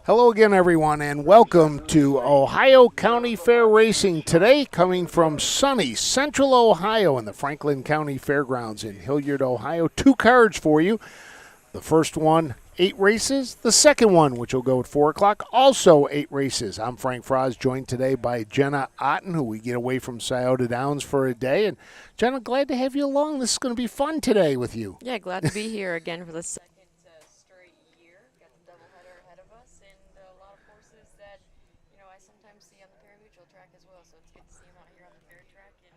Hello again, everyone, and welcome to Ohio County Fair Racing today, coming from sunny Central Ohio in the Franklin County Fairgrounds in Hilliard, Ohio. 2 cards for you. The first one, 8 races. The second one, which will go at 4 o'clock, also 8 races. I'm Frank Froz, joined today by Jenna Otten, who we get away from Scioto Downs for a day. And Jenna, glad to have you along. This is going to be fun today with you. Yeah, glad to be here again for the second straight year. Got the doubleheader ahead of us, and a lot of horses that, I sometimes see on the pari-mutuel track as well. So it's good to see them out here on the fair track. And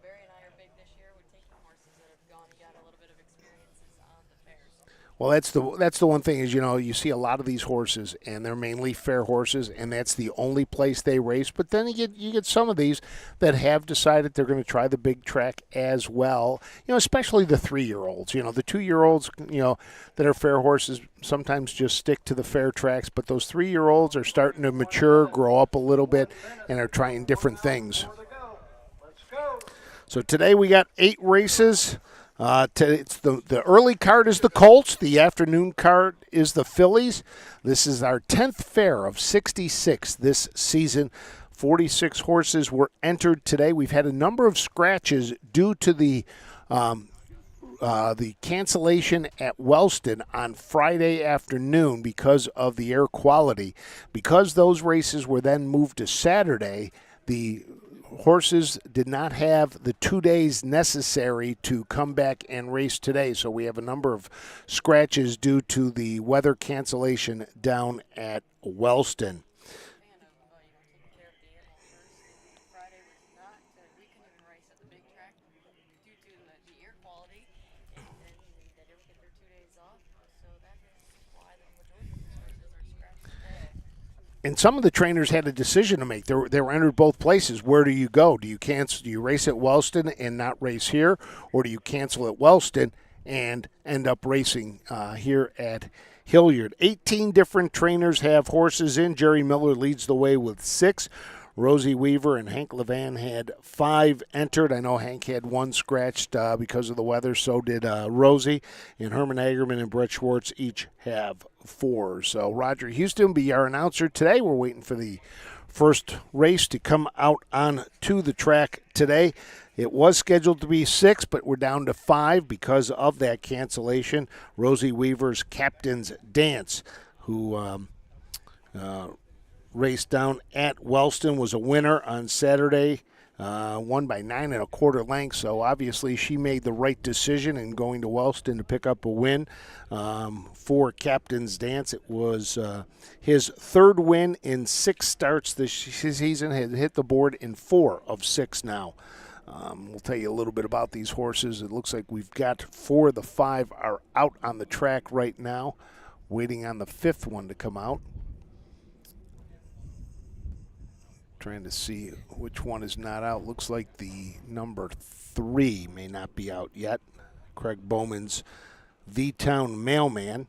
Barry and I are big this year. We're taking horses that have gone and got a little bit of experiences on the fairs. Well, that's the one thing is, you see a lot of these horses, and they're mainly fair horses, and that's the only place they race. But then you get some of these that have decided they're going to try the big track as well, especially the 3-year-olds. The 2-year-olds, that are fair horses sometimes just stick to the fair tracks, but those 3-year-olds are starting to mature, grow up a little bit, and are trying different things. So today we got 8 races. It's the early card is the Colts. The afternoon card is the Fillies. This is our 10th fair of 66 this season. 46 horses were entered today. We've had a number of scratches due to the cancellation at Wellston on Friday afternoon because of the air quality. Because those races were then moved to Saturday, the horses did not have the 2 days necessary to come back and race today. So we have a number of scratches due to the weather cancellation down at Wellston. And some of the trainers had a decision to make. They were entered both places. Where do you go? Do you cancel? Do you race at Wellston and not race here, or do you cancel at Wellston and end up racing here at Hilliard? 18 different trainers have horses in. Jerry Miller leads the way with 6. Rosie Weaver and Hank Levan had 5 entered. I know Hank had 1 scratched because of the weather. So did Rosie. And Herman Agerman and Brett Schwartz each have 4. So Roger Houston will be our announcer today. We're waiting for the first race to come out on to the track today. It was scheduled to be 6, but we're down to 5 because of that cancellation. Rosie Weaver's Captain's Dance, who raced down at Wellston, was a winner on Saturday, won by 9 1/4 lengths. So obviously she made the right decision in going to Wellston to pick up a win. For Captain's Dance, it was his 3rd win in 6 starts this season. Had hit the board in 4 of 6 now. We'll tell you a little bit about these horses. It looks like we've got 4 of the 5 are out on the track right now, waiting on the 5th one to come out. Trying to see which one is not out. Looks like the number 3 may not be out yet. Craig Bowman's V-Town Mailman.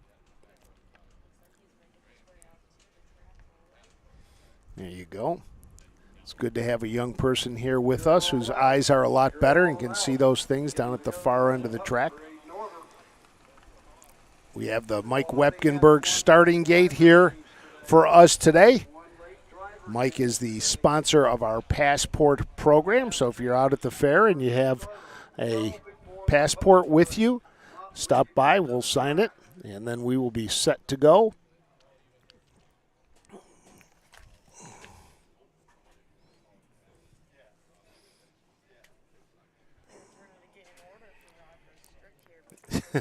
There you go. It's good to have a young person here with us whose eyes are a lot better and can see those things down at the far end of the track. We have the Mike Wepkenberg starting gate here for us today. Mike is the sponsor of our passport program, so if you're out at the fair and you have a passport with you, stop by, we'll sign it, and then we will be set to go.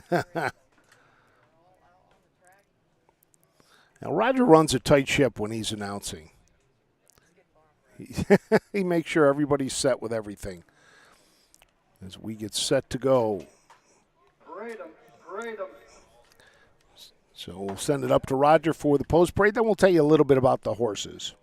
Now, Roger runs a tight ship when he's announcing. He makes sure everybody's set with everything as we get set to go. So we'll send it up to Roger for the post parade. Then we'll tell you a little bit about the horses.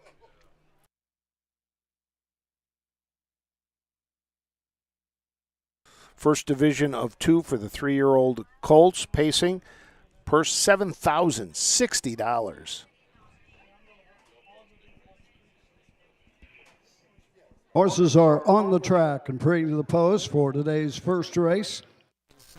First division of 2 for the 3-year-old Colts, pacing. Purse $7,060. Horses are on the track and parading to the post for today's first race.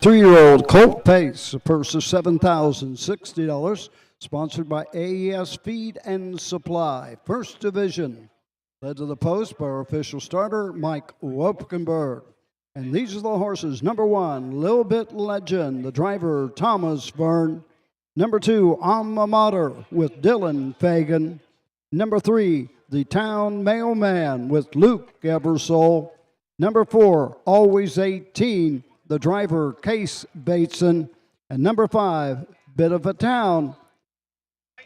3-year-old Colt Pace, a purse of $7,060. Sponsored by AES Feed and Supply. First Division. Led to the post by our official starter, Mike Wopkenberg. And these are the horses. Number 1, Little Bit Legend, the driver, Thomas Verne. Number 2, Alma Mater with Dylan Fagan. Number 3, The Town Mailman with Luke Ebersole. Number 4, Always 18, the driver, Case Bateson. And number 5, Bit of a Town,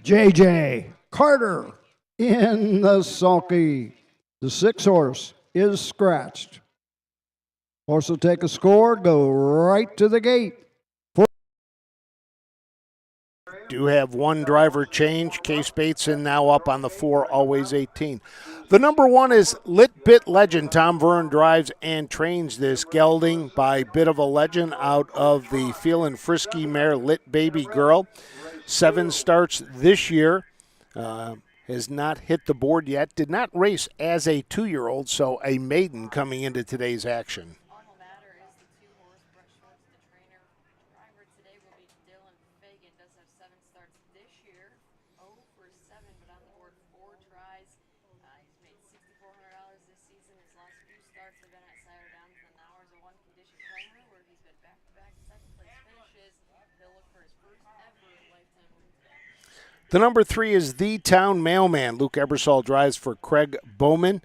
JJ Carter in the sulky. The 6 horse is scratched. Horse will take a score, go right to the gate. Do have one driver change. Case Bateson now up on the 4, Always 18. The number 1 is Lit Bit Legend. Tom Verne drives and trains this gelding by Bit of a Legend out of the Feelin' Frisky mare Lit Baby Girl. 7 starts this year. Has not hit the board yet. Did not race as a 2-year-old, so a maiden coming into today's action. Alma Mater is the 2-horse. Brett Schwartz, the trainer. Driver today will be Dylan Fagan. Does have 7 starts this year. 0 for 7, but on the board 4 tries. He's made $6,400 this season. His last few starts have been at Scioto Downs and now is a 1-condition trainer where he's been back-to-back second-place finishes. He'll look for his first ever lifetime win today. The number 3 is The Town Mailman. Luke Ebersole drives for Craig Bowman.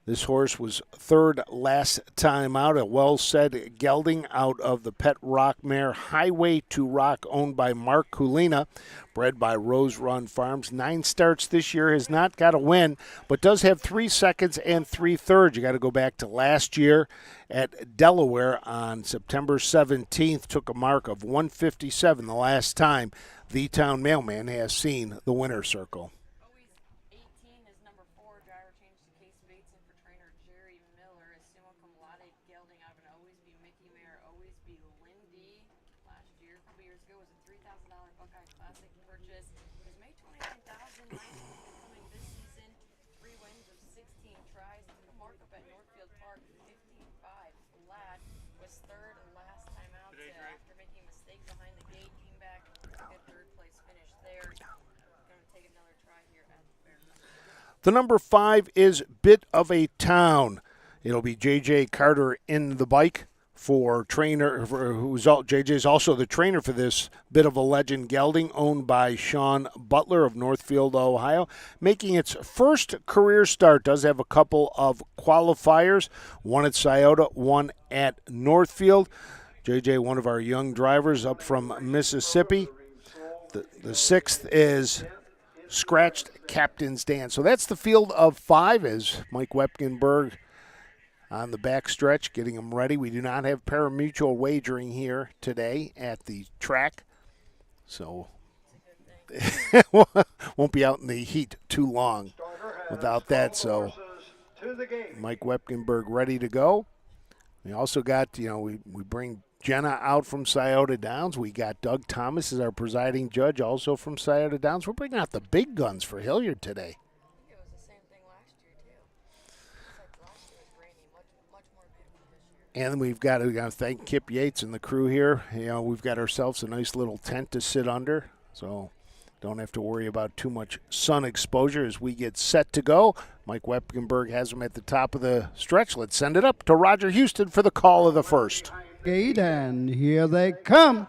This horse was 3rd last time out, a well-said gelding out of the Pet Rock mare Highway to Rock, owned by Mark Kulina, bred by Rose Run Farms. 9 starts this year, has not got a win, but does have 3 seconds and 3 thirds. You got to go back to last year at Delaware on September 17th. Took a mark of 157 the last time The Town Mailman has seen the winner's circle. Always 18 is number 4. Driver changed to Case Bateson for trainer Jerry Miller. Is Sumo Cum Laude gelding out of an Always Be Mickey mare, Always Be Lindy. Last year, a couple years ago, was a $3,000 Buckeye Classic purchase. He's made $29,000. Coming this season, 3 wins of 16 tries. Took a mark up at Northfield Park, 55 flat. Was 3rd last time out after making a mistake behind the gate. Came back, took a good 3rd-place finish there. Going to take another try here at the fair. The number 5 is Bit of a Town. It'll be JJ Carter in the bike for trainer, JJ's also the trainer for this Bit of a Legend gelding, owned by Sean Butler of Northfield, Ohio. Making its first career start, does have a couple of qualifiers, one at Scioto, one at Northfield. JJ, one of our young drivers up from Mississippi. The 6th is Scratched Captain's Dance. So that's the field of 5 as Mike Wepkenberg on the back stretch, getting them ready. We do not have pari-mutuel wagering here today at the track, so won't be out in the heat too long without that. So Mike Wepkenberg ready to go. We also got, we bring Jenna out from Scioto Downs. We got Doug Thomas as our presiding judge, also from Scioto Downs. We're bringing out the big guns for Hilliard today. I think it was the same thing last year, too. Except last year was rainy, much more beautiful this year. And we got to thank Kip Yates and the crew here. We've got ourselves a nice little tent to sit under, so don't have to worry about too much sun exposure as we get set to go. Mike Wepkenberg has them at the top of the stretch. Let's send it up to Roger Houston for the call of the first. Gate, and here they come.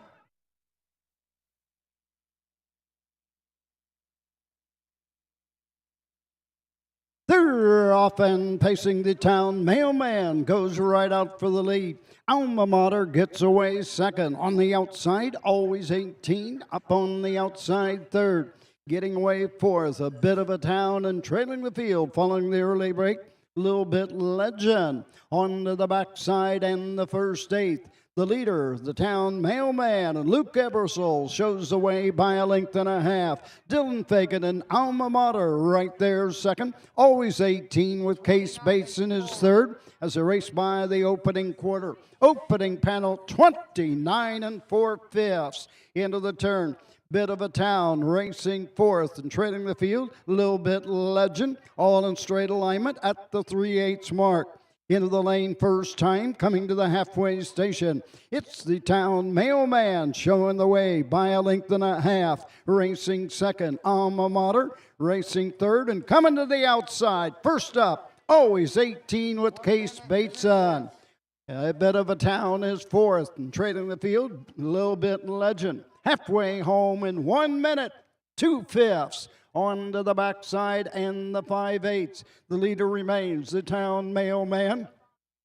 They're off and pacing the Town Mailman, goes right out for the lead. Alma Mater gets away second. On the outside, Always 18, up on the outside 3rd. Getting away 4th, a Bit of a Town, and trailing the field following the early break, Little Bit Legend. On to the backside and the first 8th. The leader, the Town Mailman, and Luke Ebersole shows the way by a length and a half. Dylan Fagan and Alma Mater right there second. Always 18 with Case Bateson is 3rd as they race by the opening quarter. Opening panel 29 4/5 into the turn. Bit of a Town racing 4th and trailing the field. Little Bit Legend all in straight alignment at the 3/8 mark. into the lane first time, coming to the halfway station. It's the Town Mailman showing the way by a length and a half. Racing second, Alma Mater. Racing third and coming to the outside. First up, always 18 with Case Bateson. A bit of a town is fourth and trading the field, a little bit legend. Halfway home in 1 minute, 2/5. On to the backside and the 5/8. The leader remains the Town Mailman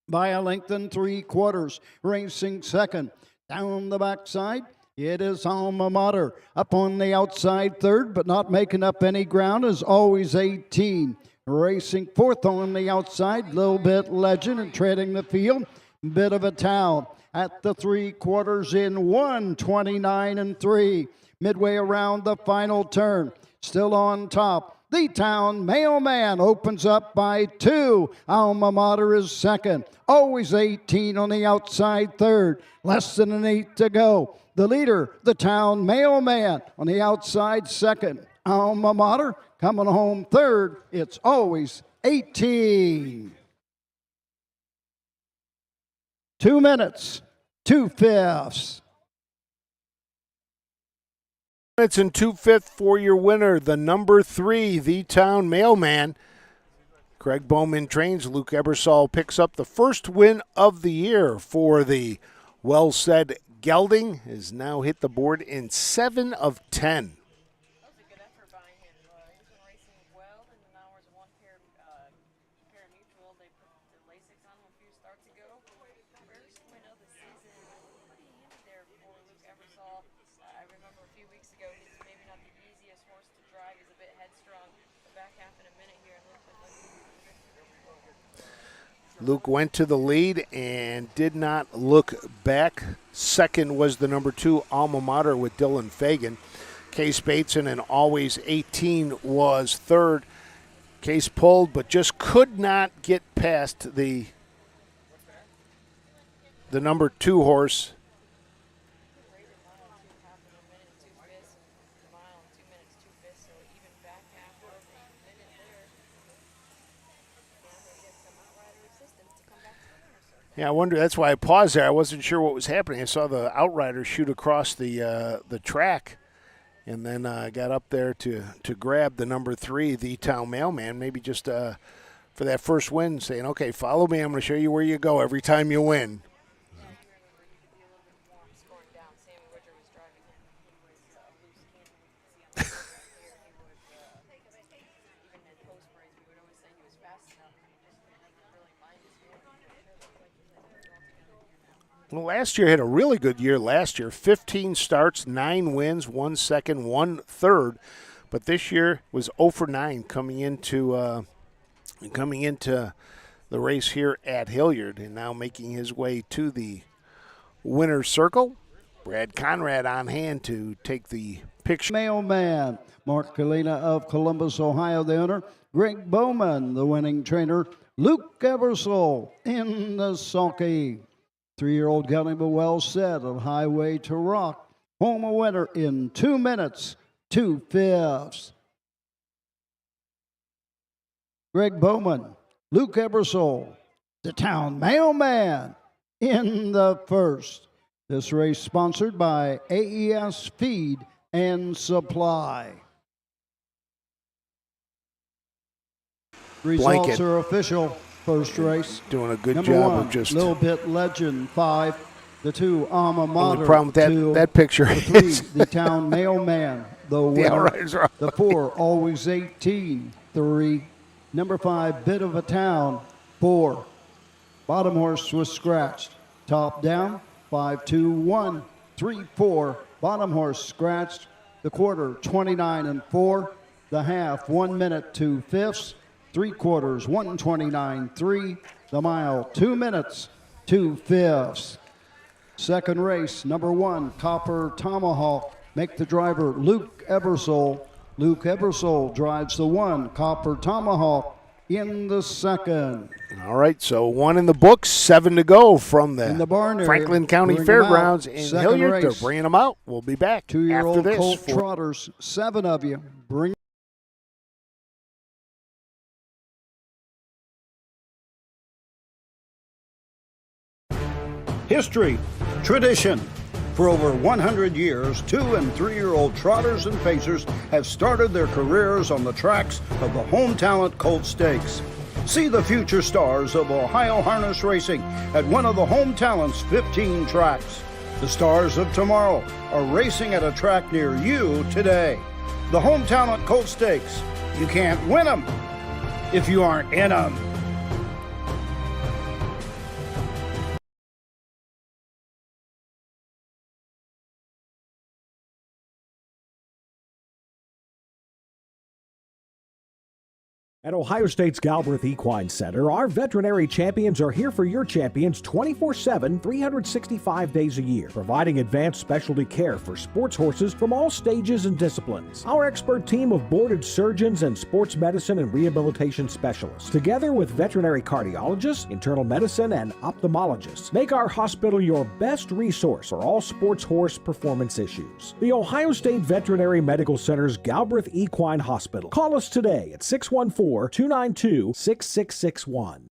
by a length and 3/4. Racing second. Down the backside, it is Alma Mater. Up on the outside third, but not making up any ground, is always 18. Racing fourth on the outside, little bit legend and trading the field. Bit of a town at the 3/4 in 1:29 3. Midway around the final turn. Still on top, the Town Mailman opens up by 2. Alma Mater is second. Always 18 on the outside third. Less than an 8 to go. The leader, the Town Mailman, on the outside second. Alma Mater coming home third. It's always 18. 2 minutes, 2/5. Minutes and 2/5 for your winner, the number 3, the Town Mailman. Greg Bowman trains. Luke Ebersol picks up the first win of the year for the well-said gelding. Has now hit the board in 7 of 10. That was a good effort by him. He's been racing well, and now there's one pair mutual. They put the LASIX on him a few starts ago. First win of the season. Pretty handy there for Luke Ebersol. I remember a few weeks ago, he's maybe not the easiest horse to drive. He's a bit headstrong. The back half in a minute here, and Luke went to the lead and did not look back. Second was the number 2, Alma Mater, with Dylan Fagan. Case Bateson and Always 18 was third. Case pulled, but just could not get past the number 2 horse. Yeah, I wonder. That's why I paused there. I wasn't sure what was happening. I saw the outrider shoot across the track, and then got up there to grab the number 3, the Town Mailman. Maybe just for that first win, saying, "Okay, follow me. I'm going to show you where you go every time you win." Well, last year had a really good year last year. 15 starts, 9 wins, 1 second, 1 third. But this year was 0 for 9 coming into the race here at Hilliard, and now making his way to the winner's circle. Brad Conrad on hand to take the picture. Mailman, Mark Kalina of Columbus, Ohio, the owner. Greg Bowman, the winning trainer. Luke Ebersol in the sulky. 3-year-old gelding, but well set on Highway to Rock. Home a winner in 2 minutes, 2/5. Greg Bowman, Luke Ebersol, the Town Mailman in the first. This race sponsored by AES Feed and Supply. Results Blanket. are official. First race. Doing a good Number job 1, of just. Little Bit Legend, 5. The 2, Alma Mater. Only problem with 2. that picture The 3, is the Town Mailman. The winner. outriders are The 4, Always 18. 3. Number 5, Bit of a Town. 4. Bottom horse was scratched. Top down. 5, 2, 1, 3, 4. Bottom horse scratched. The quarter 29 4. The half 1 minute 2/5. 3/4 1:29 3. The mile 2 minutes 2/5. Second race, number 1, Copper Tomahawk. Make the driver Luke Ebersol. Luke Ebersol drives the 1, Copper Tomahawk, in the second. All right, so 1 in the books, 7 to go from In the the barn area, Franklin County bring 'em Fairgrounds out. in Second Hilliard. race. They're bringing them out. We'll be back 2-year-old after this. colt for trotters, 7 of you. Bring history, tradition. For over 100 years, 2- and 3-year-old trotters and pacers have started their careers on the tracks of the Home Talent Colt Stakes. See the future stars of Ohio harness racing at one of the Home Talent's 15 tracks. The stars of tomorrow are racing at a track near you today. The Home Talent Colt Stakes. You can't win them if you aren't in them. At Ohio State's Galbraith Equine Center, our veterinary champions are here for your champions 24/7, 365 days a year, providing advanced specialty care for sports horses from all stages and disciplines. Our expert team of boarded surgeons and sports medicine and rehabilitation specialists, together with veterinary cardiologists, internal medicine, and ophthalmologists, make our hospital your best resource for all sports horse performance issues. The Ohio State Veterinary Medical Center's Galbraith Equine Hospital. Call us today at 614-292-6661.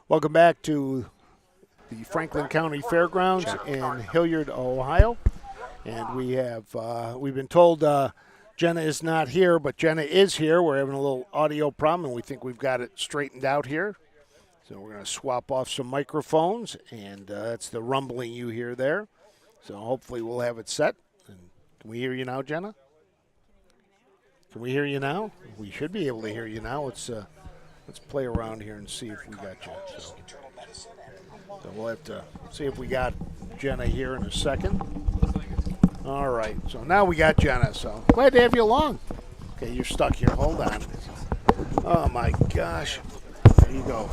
Welcome back to the Franklin County Fairgrounds in Hilliard, Ohio. And we have, we've been told Jenna is not here, but Jenna is here. We're having a little audio problem, and we think we've got it straightened out here. So we're going to swap off some microphones, and that's the rumbling you hear there. So hopefully we'll have it set. And can we hear you now, Jenna? Can we hear you now? We should be able to hear you now. Let's play around here and see if we got you. So we'll have to see if we got Jenna here in a second. All right, so now we got Jenna, so glad to have you along. Okay, you're stuck here. Hold on. Oh, my gosh. There you go.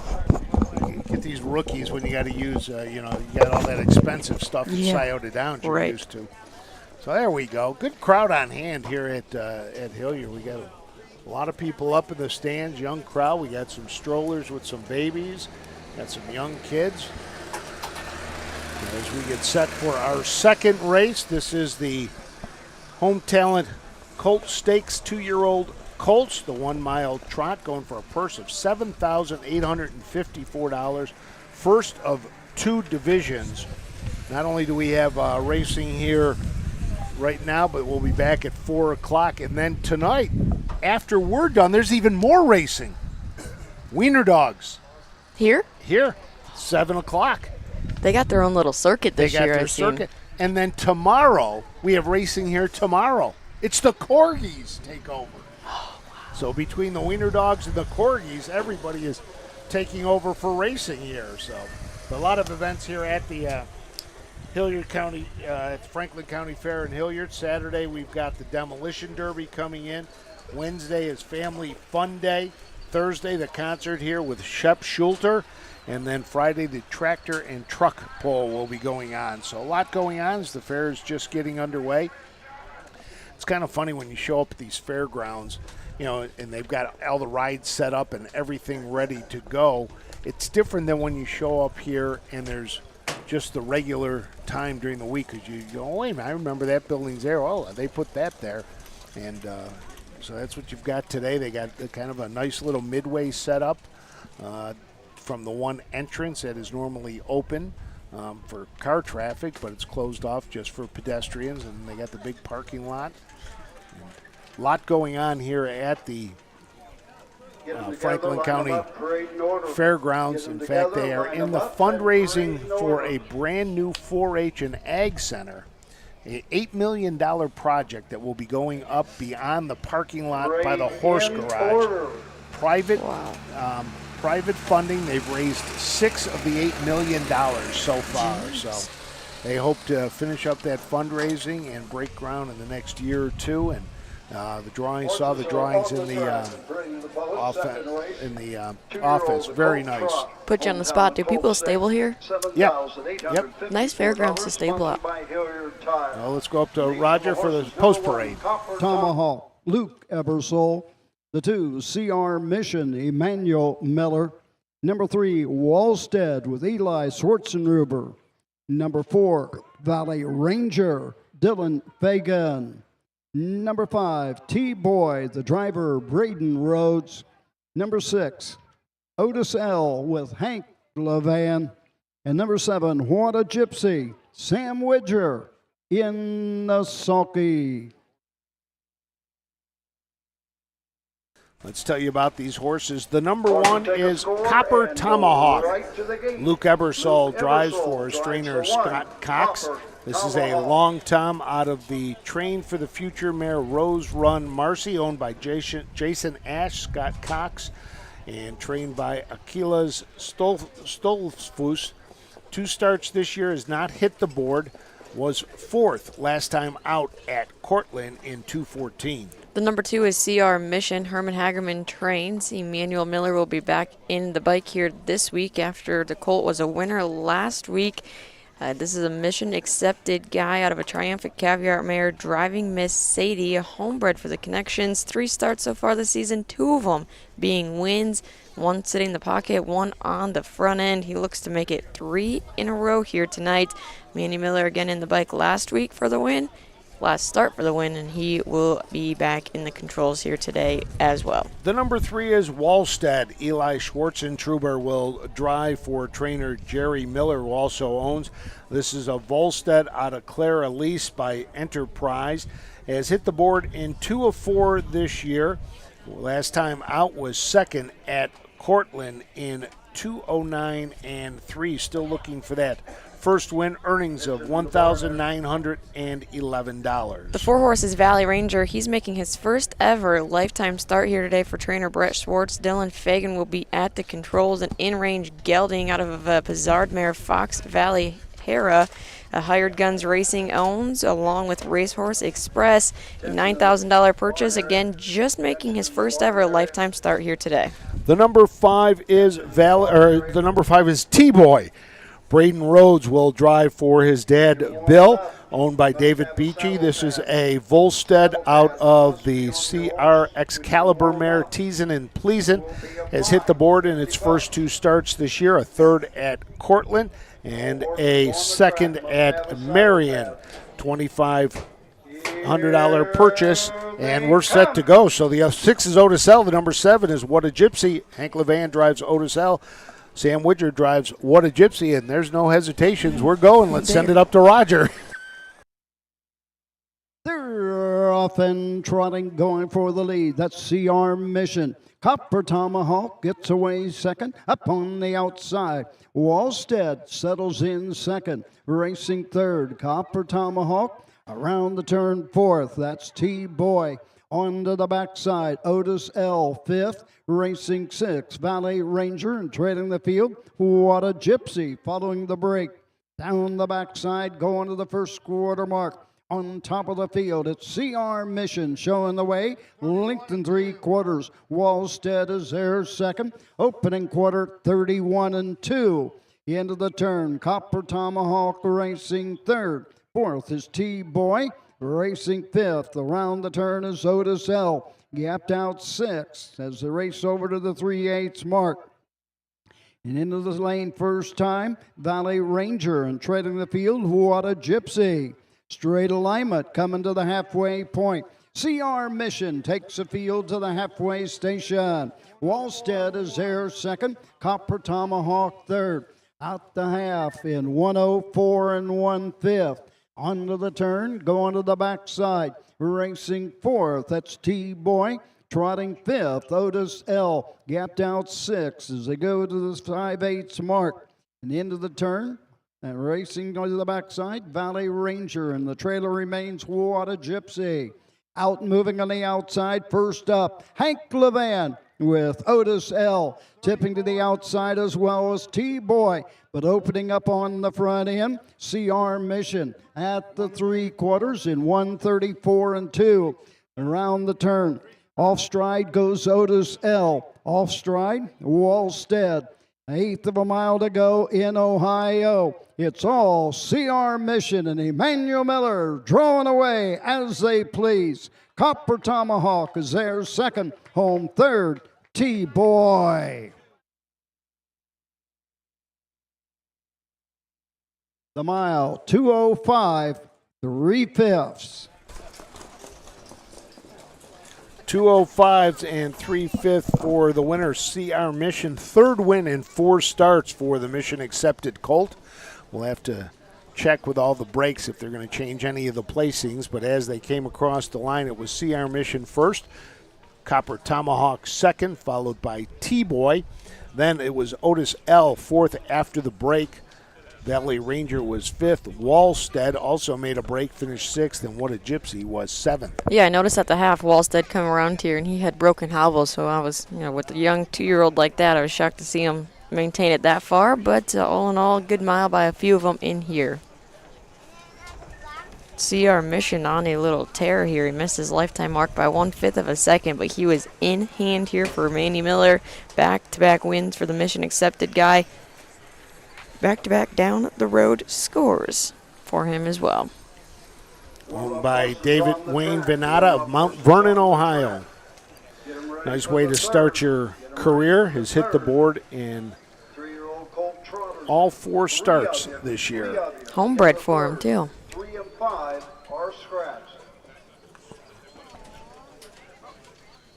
You get these rookies when you got to use, you got all that expensive stuff to sciote it down you're used to. So there we go. Good crowd on hand here at Hilliard. We got a lot of people up in the stands, young crowd. We got some strollers with some babies, got some young kids. As we get set for our second race, this is the Home Talent Colt Stakes 2-year-old colts, the 1-mile trot, going for a purse of $7,854. First of 2 divisions. Not only do we have racing here right now, but we'll be back at 4 o'clock. And then tonight, after we're done, there's even more racing. Wiener Dogs. Here? Here, 7 o'clock. They got their own little circuit this year, They got their circuit. And then tomorrow, we have racing here tomorrow. It's the Corgis take over. Oh, wow. So between the Wiener Dogs and the Corgis, everybody is taking over for racing here. So a lot of events here at the Hilliard County, at the Franklin County Fair in Hilliard. Saturday, we've got the Demolition Derby coming in. Wednesday is Family Fun Day. Thursday, the concert here with Shep Schulter. And then Friday, the tractor and truck pull will be going on. So a lot going on as the fair is just getting underway. It's kind of funny when you show up at these fairgrounds, and they've got all the rides set up and everything ready to go. It's different than when you show up here and there's just the regular time during the week, because you go, oh, wait a minute, I remember that building's there. Oh, they put that there. And so that's what you've got today. They got kind of a nice little midway setup from the one entrance that is normally open for car traffic, but it's closed off just for pedestrians, and they got the big parking lot. A lot going on here at the Franklin County Fairgrounds. In fact, they are in the fundraising for a brand new 4-H and Ag Center, an $8 million project that will be going up beyond the parking lot by the horse garage. Private private funding. They've raised $6 of the $8 million so far. So they hope to finish up that fundraising and break ground in the next year or two. And the drawings in the office. Very nice. Put you on the spot. Do people stable here? Yep. Nice fairgrounds to stable at. Well, let's go up to Roger for the post parade. Tomahawk, Luke Ebersole. The 2, CR Mission, Emmanuel Miller. Number 3, Wallstead with Eli Schwarzenruber. Number 4, Valley Ranger, Dylan Fagan. Number 5, T-Boy, the driver, Braden Rhodes. Number 6, Otis L. with Hank Levan. And number 7, What a Gypsy, Sam Widger in the sulky. Let's tell you about these horses. The number 1 is Copper Tomahawk. Luke Ebersole drives for his trainer Scott Cox. This is a long tom out of the Train for the Future mare Rose Run Marcy, owned by Jason Ash, Scott Cox, and trained by Achilles Stolfus. 2 starts this year, has not hit the board, was 4th last time out at Cortland in 2:14. The number 2 is CR Mission. Herman Hagerman trains. Emmanuel Miller will be back in the bike here this week after the colt was a winner last week. This is a mission-accepted guy out of a Triumphant Caviar mare driving Miss Sadie, a homebred for the Connections. 3 starts so far this season, 2 of them being wins. 1 sitting in the pocket, 1 on the front end. He looks to make it 3 in a row here tonight. Manny Miller again in the bike last week for the win. Last start for the win, and he will be back in the controls here today as well. The number 3 is Wallstead. Eli Schwartzentruber will drive for trainer Jerry Miller, who also owns. This is a Volstead out of Claire Elise by Enterprise. Has hit the board in 2 of 4 this year. Last time out was 2nd at Cortland in 2:09 and 3. Still looking for that first win, earnings of $1,911. The 4 horses Valley Ranger, he's making his first ever lifetime start here today for trainer Brett Schwartz. Dylan Fagan will be at the controls, and in-range gelding out of Pizard mare Fox Valley Hera. Hired Guns Racing owns, along with Racehorse Express. $9,000 purchase, again, just making his first ever lifetime start here today. The number 5 is T-Boy. Braden Rhodes will drive for his dad, Bill, owned by David Beachy. This is a Volstead out of the CR Excalibur mare, Teasin and Pleasin. Has hit the board in its first 2 starts this year, a 3rd at Cortland and a 2nd at Marion. $2,500 purchase, and we're set to go. So the 6 is Otis L. The number 7 is What a Gypsy. Hank Levan drives Otis L. Sam Widger drives What a Gypsy, and there's no hesitations. We're going. Let's send it up to Roger. They're off and trotting, going for the lead. That's CR Mission. Copper Tomahawk gets away 2nd. Up on the outside, Wallstead settles in 2nd. Racing 3rd, Copper Tomahawk. Around the turn 4th, that's T-Boy. Onto the backside, Otis L. 5th. Racing 6th, Valley Ranger, and trailing the field, What a Gypsy, following the break. Down the backside, going to the first quarter mark. On top of the field, it's CR Mission showing the way. Linked in 3/4. Wallstead is there 2nd. Opening quarter, 31 and 2. Into the turn, Copper Tomahawk racing 3rd. 4th is T-Boy, racing 5th. Around the turn is Otis L. Gapped out 6th as they race over to the 3/8 mark. And into the lane first time, Valley Ranger, and trailing the field, What a Gypsy. Straight alignment coming to the halfway point. CR Mission takes the field to the halfway station. Wallstead is there 2nd. Copper Tomahawk 3rd. Out the half in 1:04 and 1/5. Onto the turn, going to the backside. Racing 4th, that's T-Boy. Trotting 5th, Otis L. Gapped out 6 as they go to the 5/8 mark. And into the turn, and racing to the backside, Valley Ranger, and the trailer remains What a Gypsy. Out moving on the outside, first up, Hank Levan. with Otis L. tipping to the outside as well as T-Boy. But opening up on the front end, CR Mission at the 3/4 in 1:34.2. Around the turn, off stride goes Otis L. Off stride, Wallstead. 1/8 of a mile to go in Ohio. It's all CR Mission and Emmanuel Miller drawing away as they please. Copper Tomahawk is there second, home third, T-Boy. The mile, 2:05, 3/5. 2:05 and 3/5 for the winner, CR Mission. Third win in 4 starts for the Mission Accepted Colt. We'll have to check with all the breaks if they're going to change any of the placings, but as they came across the line, it was CR Mission first, Copper Tomahawk second, followed by T-Boy. Then it was Otis L. fourth after the break. Valley Ranger was fifth. Wallstead also made a break, finished sixth, and What a Gypsy was seventh. Yeah, I noticed at the half, Wallstead come around here, and he had broken hobbles, so I was, with a young 2-year-old like that, I was shocked to see him maintain it that far, but all in all, good mile by a few of them in here. CR Mission on a little tear here. He missed his lifetime mark by 1/5 of a second, but he was in hand here for Manny Miller. Back-to-back wins for the Mission Accepted guy. Back-to-back down the road scores for him as well. Owned by David Wayne Venata of Mount Vernon, Ohio. Nice way to start your career. Has hit the board in all 4 starts this year. Homebred for him, too. 3 and 5 are scratched.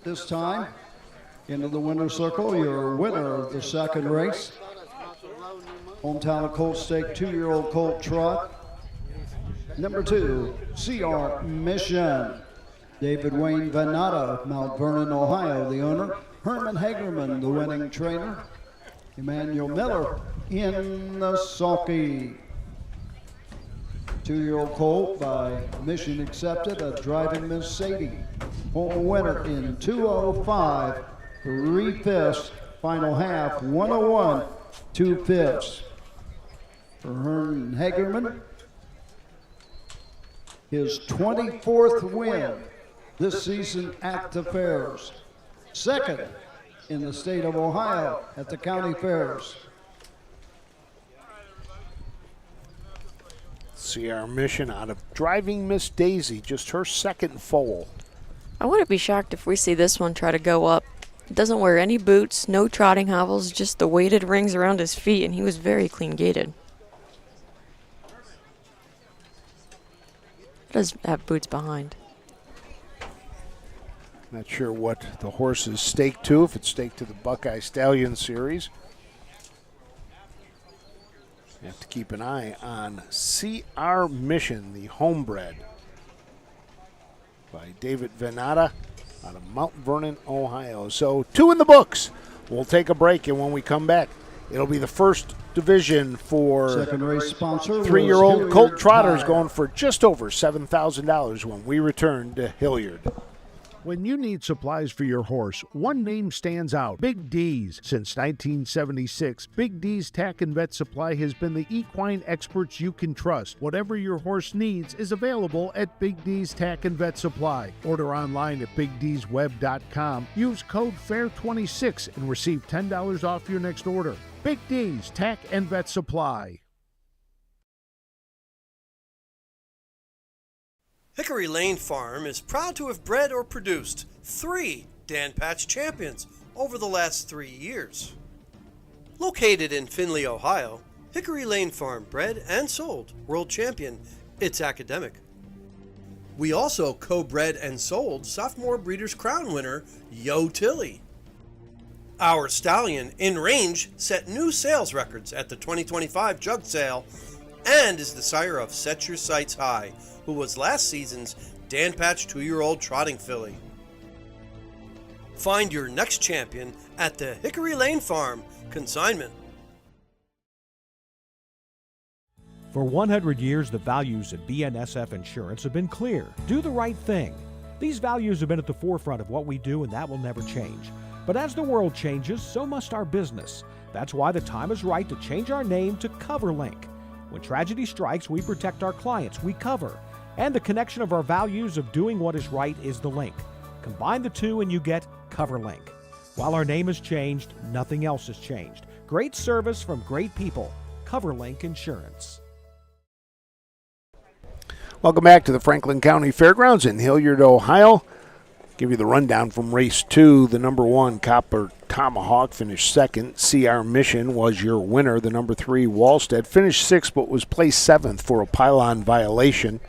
This time, into the winner's circle, your winner of the second race. Hometown of Colt Stake, 2-year-old Colt Trot. Number 2, CR Mission. David Wayne Venata of Mount Vernon, Ohio, the owner. Herman Hagerman, the winning trainer. Emmanuel Miller in the sulky. 2-year-old Colt by Mission Accepted, a driving Miss Sadie. Home winner in 2:05, 3/5. Final half, 1:01, 2/5. For Herman Hagerman, his 24th win this season at the fairs. Second in the state of Ohio at the county fairs. CR Mission out of driving Miss Daisy, just her second foal. I wouldn't be shocked if we see this one try to go up. Doesn't wear any boots, no trotting hobbles, just the weighted rings around his feet, and he was very clean gaited. Does have boots behind. Not sure what the horse is staked to, if it's staked to the Buckeye Stallion Series. You have to keep an eye on CR Mission, the homebred, by David Venata out of Mount Vernon, Ohio. So 2 in the books. We'll take a break, and when we come back, it'll be the first division for second race sponsor 3-year-old Colt Hilliard Trotters, Tire. going for just over $7,000 when we return to Hilliard. When you need supplies for your horse, one name stands out: Big D's. Since 1976, Big D's Tack and Vet Supply has been the equine experts you can trust. Whatever your horse needs is available at Big D's Tack and Vet Supply. Order online at BigD'sWeb.com. Use code FAIR26 and receive $10 off your next order. Big D's Tack and Vet Supply. Hickory Lane Farm is proud to have bred or produced 3 Dan Patch champions over the last 3 years. Located in Findlay, Ohio, Hickory Lane Farm bred and sold world champion It's Academic. We also co-bred and sold sophomore Breeders' Crown winner Yo Tilly. Our stallion, In Range, set new sales records at the 2025 Jug Sale and is the sire of Set Your Sights High, who was last season's Dan Patch 2-year-old trotting filly. Find your next champion at the Hickory Lane Farm. Consignment. For 100 years, the values at BNSF Insurance have been clear. Do the right thing. These values have been at the forefront of what we do, and that will never change. But as the world changes, so must our business. That's why the time is right to change our name to CoverLink. When tragedy strikes, we protect our clients, we cover. And the connection of our values of doing what is right is the link. Combine the two and you get CoverLink. While our name has changed, nothing else has changed. Great service from great people. CoverLink Insurance. Welcome back to the Franklin County Fairgrounds in Hilliard, Ohio. Give you the rundown from race 2. The number 1 Copper Tomahawk finished second. CR Mission was your winner. The number 3 Wallstead finished 6th but was placed 7th for a pylon violation.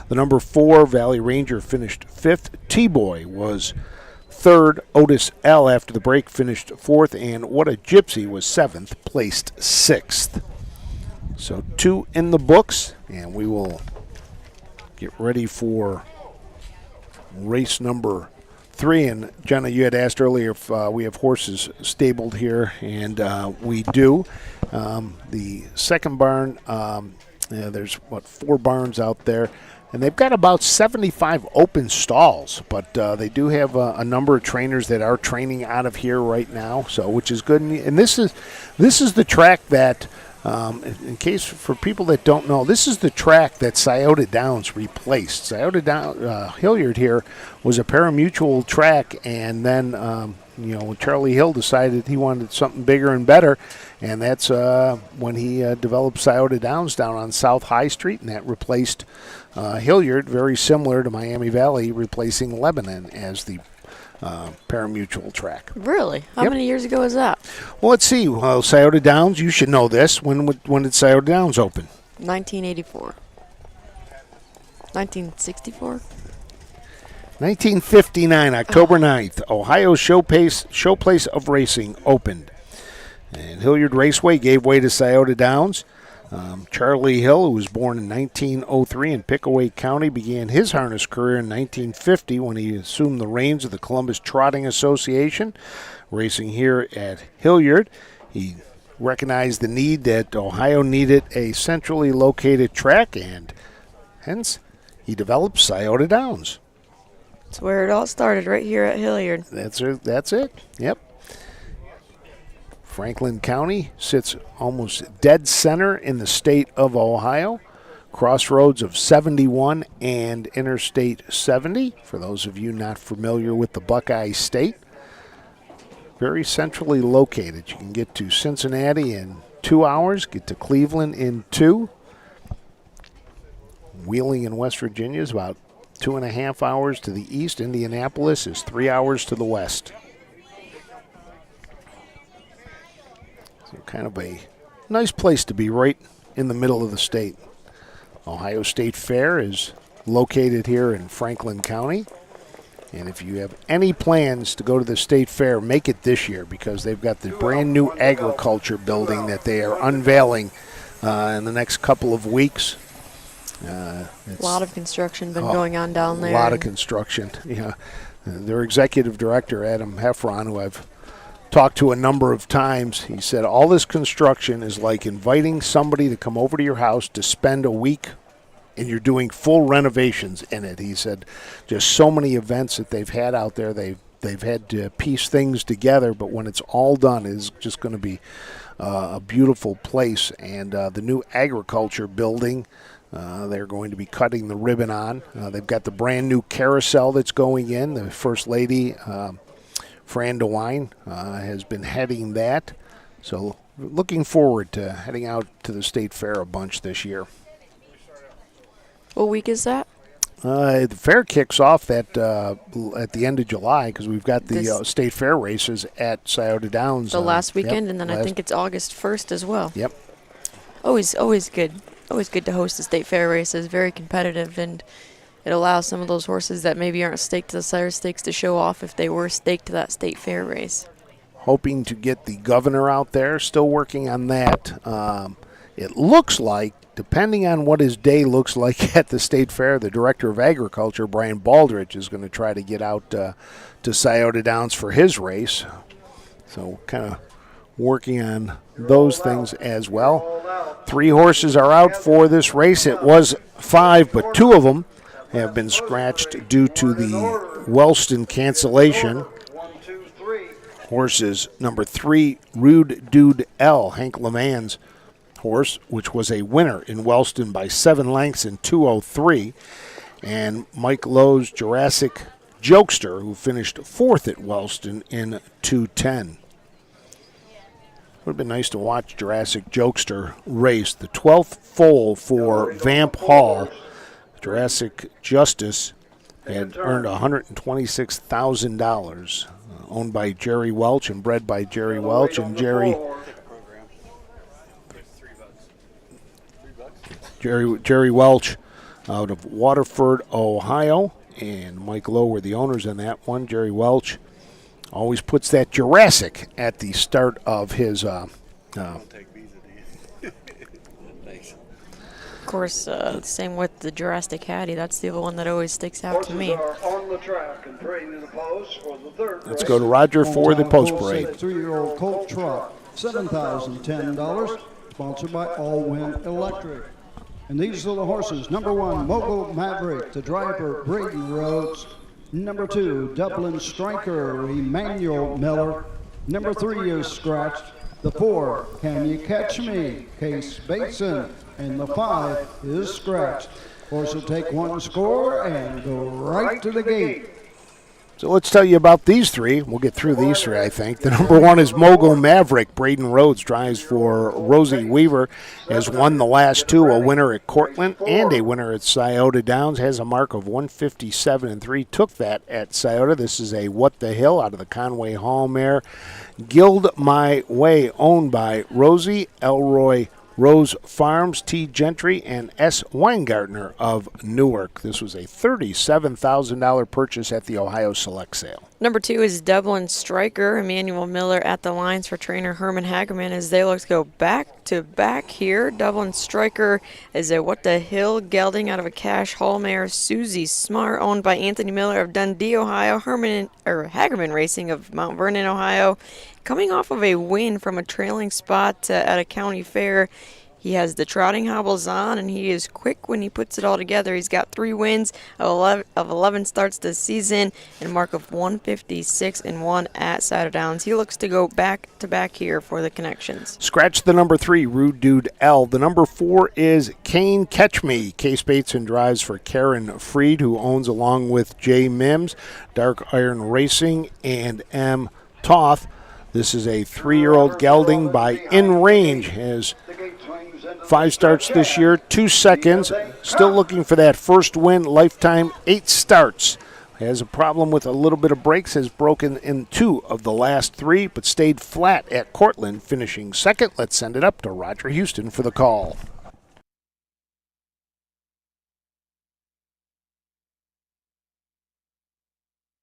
The number 4 Valley Ranger finished 5th. T-Boy was 3rd. Otis L after the break finished 4th, and What a Gypsy was 7th, placed 6th. So 2 in the books, and we will get ready for race number 3. And Jenna, you had asked earlier if we have horses stabled here, and we do. The second barn, there's 4 barns out there, and they've got about 75 open stalls, but they do have a number of trainers that are training out of here right now, so which is good. And this is the track that, in case for people that don't know, this is the track that Scioto Downs replaced. Scioto Downs, Hilliard here was a pari-mutuel track, and then when Charlie Hill decided he wanted something bigger and better, and that's when he developed Scioto Downs down on South High Street, and that replaced Hilliard, very similar to Miami Valley replacing Lebanon as the pari-mutuel track. Really? How Yep. many years ago was that? Well, let's see. Scioto Downs, you should know this. When did Scioto Downs open? 1984. 1964? 1959, October 9th, Ohio's Showplace of Racing opened. And Hilliard Raceway gave way to Scioto Downs. Charlie Hill, who was born in 1903 in Pickaway County, began his harness career in 1950 when he assumed the reins of the Columbus Trotting Association, racing here at Hilliard. He recognized the need that Ohio needed a centrally located track, and hence he developed Scioto Downs. That's where it all started, right here at Hilliard. That's it. Yep. Franklin County sits almost dead center in the state of Ohio, crossroads of 71 and Interstate 70, for those of you not familiar with the Buckeye State. Very centrally located. You can get to Cincinnati in 2 hours, get to Cleveland in 2. Wheeling in West Virginia is about 2.5 hours to the east. Indianapolis is 3 hours to the west. So kind of a nice place to be, right in the middle of the state. Ohio State Fair is located here in Franklin County. And if you have any plans to go to the State Fair, make it this year, because they've got the brand new agriculture building that they are unveiling in the next couple of weeks. A lot of construction been going on down there. A lot of construction. Yeah, their executive director, Adam Heffron, who I've talked to a number of times, he said all this construction is like inviting somebody to come over to your house to spend a week, and you're doing full renovations in it. He said just so many events that they've had out there. They've had to piece things together, but when it's all done, it's just going to be a beautiful place. And the new agriculture building, they're going to be cutting the ribbon on. They've got the brand new carousel that's going in. The First Lady, Fran DeWine, has been heading that. So looking forward to heading out to the State Fair a bunch this year. What week is that? The fair kicks off at the end of July, because we've got the State Fair races at Scioto Downs. The last weekend, and then I think it's August 1st as well. Yep. Always good. Always good to host the State Fair races. Very competitive, and it allows some of those horses that maybe aren't staked to the Sire Stakes to show off if they were staked to that State Fair race. Hoping to get the governor out there. Still working on that. It looks like, depending on what his day looks like at the State Fair, the Director of Agriculture, Brian Baldrige, is going to try to get out to Scioto Downs for his race. So kind of working on those things as well. 3 horses are out for this race. It was 5, but 2 of them have been scratched due to the Wellston cancellation. horses. Number 3, Rude Dude L, Hank LeMans horse, which was a winner in Wellston by 7 lengths in 2:03. And Mike Lowe's Jurassic Jokester, who finished 4th at Wellston in 2:10. Would have been nice to watch Jurassic Jokester race. The 12th foal for Vamp Hall. Jurassic Justice had earned $126,000. Owned by Jerry Welch and bred by Jerry Welch. And Jerry Welch out of Waterford, Ohio. And Mike Lowe were the owners in that one. Jerry Welch always puts that Jurassic at the start of his. Of course, same with the Jurassic Hattie. That's the other one that always sticks out to me. Let's go to Roger for the post parade. 3-year-old Colt Trot, $7,010, sponsored by All Wind Electric. And these are the horses. Number 1, Mogul Maverick, the driver, Braden Rhodes. Number 2, Dublin Striker, Emmanuel Miller. Number 3 is scratched. The 4, Can You Catch Me, Case Bateson. And the 5 is scratched. Horse will take 1 score and go right to the gate. So let's tell you about these 3. We'll get through these 3, I think. The number 1 is Mogul Maverick. Braden Rhodes drives for Rosie Weaver. Has won the last 2, a winner at Cortland and a winner at Scioto Downs. Has a mark of 157-3. Took that at Scioto. This is a What the Hill out of the Conway Hall mare. Gild My Way, owned by Rosie Elroy Rose Farms, T. Gentry, and S. Weingartner of Newark. This was a $37,000 purchase at the Ohio Select Sale. Number 2 is Dublin Striker, Emmanuel Miller at the lines for trainer Herman Hagerman as they look to go back to back here. Dublin Striker is a What the Hill gelding out of a Cash Hall mare, Susie Smart, owned by Anthony Miller of Dundee, Ohio. Hagerman Racing of Mount Vernon, Ohio. Coming off of a win from a trailing spot at a county fair. He has the trotting hobbles on, and he is quick when he puts it all together. He's got 3 wins of 11 starts this season and a mark of 156-1 at Scioto Downs. He looks to go back to back here for the connections. Scratch the number 3, Rude Dude L. The number 4 is Kane Catch Me. Case Bateson drives for Karen Freed, who owns along with Jay Mims, Dark Iron Racing, and M. Toth. This is a 3-year-old gelding by In Range. Has 5 starts this year, 2 seconds. Still looking for that first win, lifetime 8 starts. Has a problem with a little bit of breaks, has broken in 2 of the last 3, but stayed flat at Cortland, finishing 2nd. Let's send it up to Roger Houston for the call.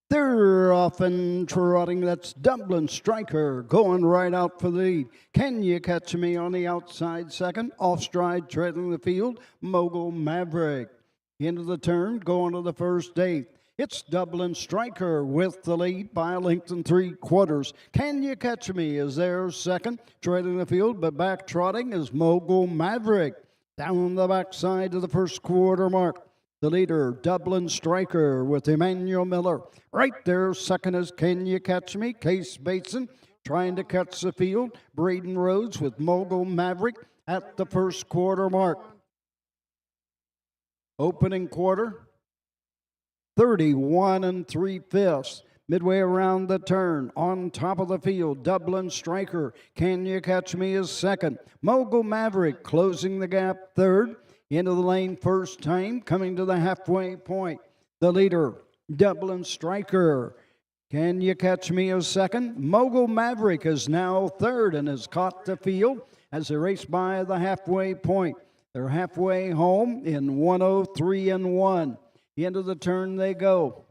They're off and trotting. That's Dublin Striker going right out for the lead. Can You Catch Me on the outside second? Off stride, treading the field, Mogul Maverick. Into the turn, going to the first 8. It's Dublin Striker with the lead by a length and 3/4. Can You Catch Me is there second, treading the field, but back trotting is Mogul Maverick. Down the backside of the first quarter mark. The leader, Dublin Striker with Emmanuel Miller. Right there, second is Can You Catch Me? Case Bateson trying to catch the field. Braden Rhodes with Mogul Maverick at the first quarter mark. Opening quarter, 31 3/5. Midway around the turn, on top of the field, Dublin Striker. Can You Catch Me is second. Mogul Maverick closing the gap third. Into the lane first time, coming to the halfway point. The leader, Dublin Striker. Can You Catch Me is second. Mogul Maverick is now third and has caught the field as they race by the halfway point. They're halfway home in 103-1. Into the turn they go.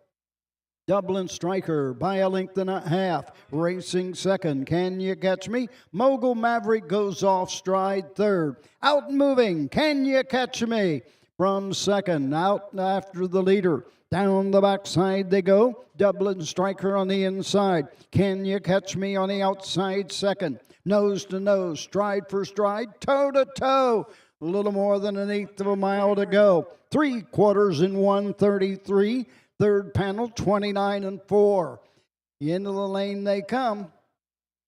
Dublin Striker by a length and a half, racing second. Can You Catch Me? Mogul Maverick goes off stride third. Out moving, Can You Catch Me? From second, out after the leader. Down the backside they go. Dublin Striker on the inside. Can You Catch Me on the outside second. Nose to nose, stride for stride, toe to toe. A little more than 1/8 of a mile to go. 3/4 in 1:33. Third panel, 29-4. Into the lane they come.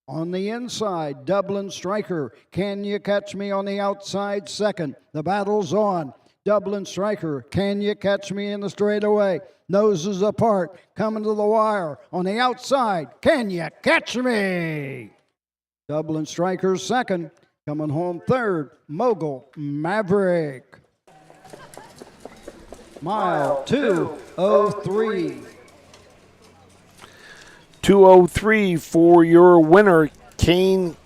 On the inside, Dublin Striker. Can you catch me on the outside? Second. The battle's on. Dublin Striker. Can you catch me in the straightaway? Noses apart. Coming to the wire. On the outside. Can you catch me? Dublin Striker second. Coming home third. Mogul Maverick. Mile 2:03. 2:03 for your winner, Kane.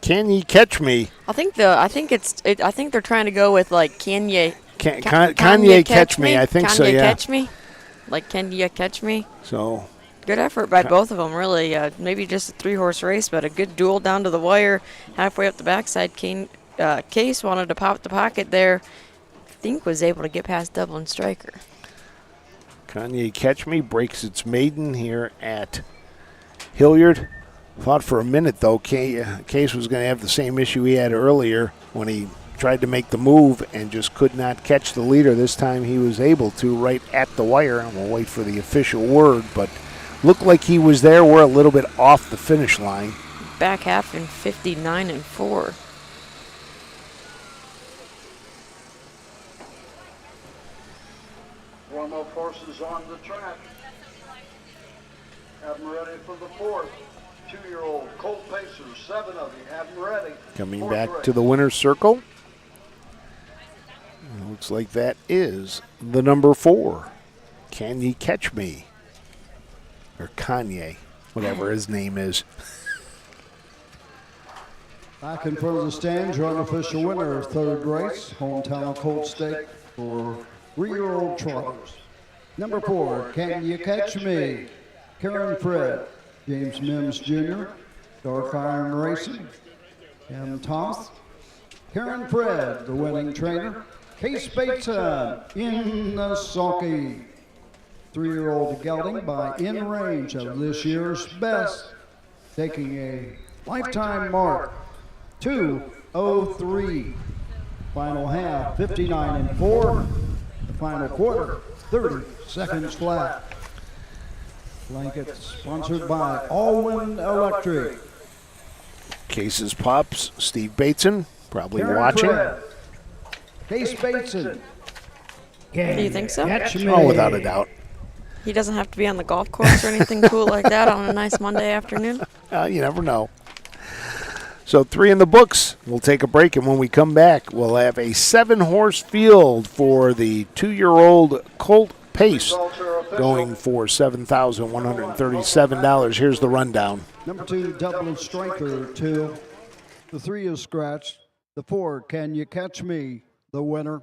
Can you catch me? I think they're trying to go with like can you Catch me? I think so. Can you Yeah. catch me? Like can you catch me? So Good effort by both of them, really. Maybe just a 3-horse race, but a good duel down to the wire. Halfway up the backside, Case wanted to pop the pocket there. I think was able to get past Dublin Striker. Kanye Catch Me breaks its maiden here at Hilliard. Thought for a minute, though, Case was going to have the same issue he had earlier when he tried to make the move and just could not catch the leader. This time he was able to right at the wire, and we'll wait for the official word, but looked like he was there. We're a little bit off the finish line. Back half in 59-4. Warm-up horses on the track. Have them ready for the fourth. 2-year-old Colt Pacers, 7 of you. Have them ready. Coming Fourth back race. to the winner's circle. It looks like that is the number 4. Can you catch me? Or Kanye, whatever his name is. Back in front of the stand, your unofficial winner, third race, hometown Colt State for 3-year-old trotters. Number 4, Can You Catch Me? Karen Fred, James Mims Jr., Dark Iron Racing, M. Thomas, Karen Fred, the winning trainer, Case Bateson in the sulky. 3-year-old gelding by in range of this year's best, taking a lifetime mark, 2:03. Final half, 59-4. The final quarter, 30 seconds flat. Blanket sponsored by Allwyn Electric. Cases Pops, Steve Bateson, probably Karen watching. Fred, Case Bateson. Do you think so? Catch me. Oh, without a doubt. He doesn't have to be on the golf course or anything cool like that on a nice Monday afternoon? You never know. So 3 in the books. We'll take a break, and when we come back, we'll have a 7-horse field for the 2-year-old Colt Pace going for $7,137. Here's the rundown. Number 2, Dublin Striker, 2. The 3 is scratched. The 4, Can You Catch Me? The winner.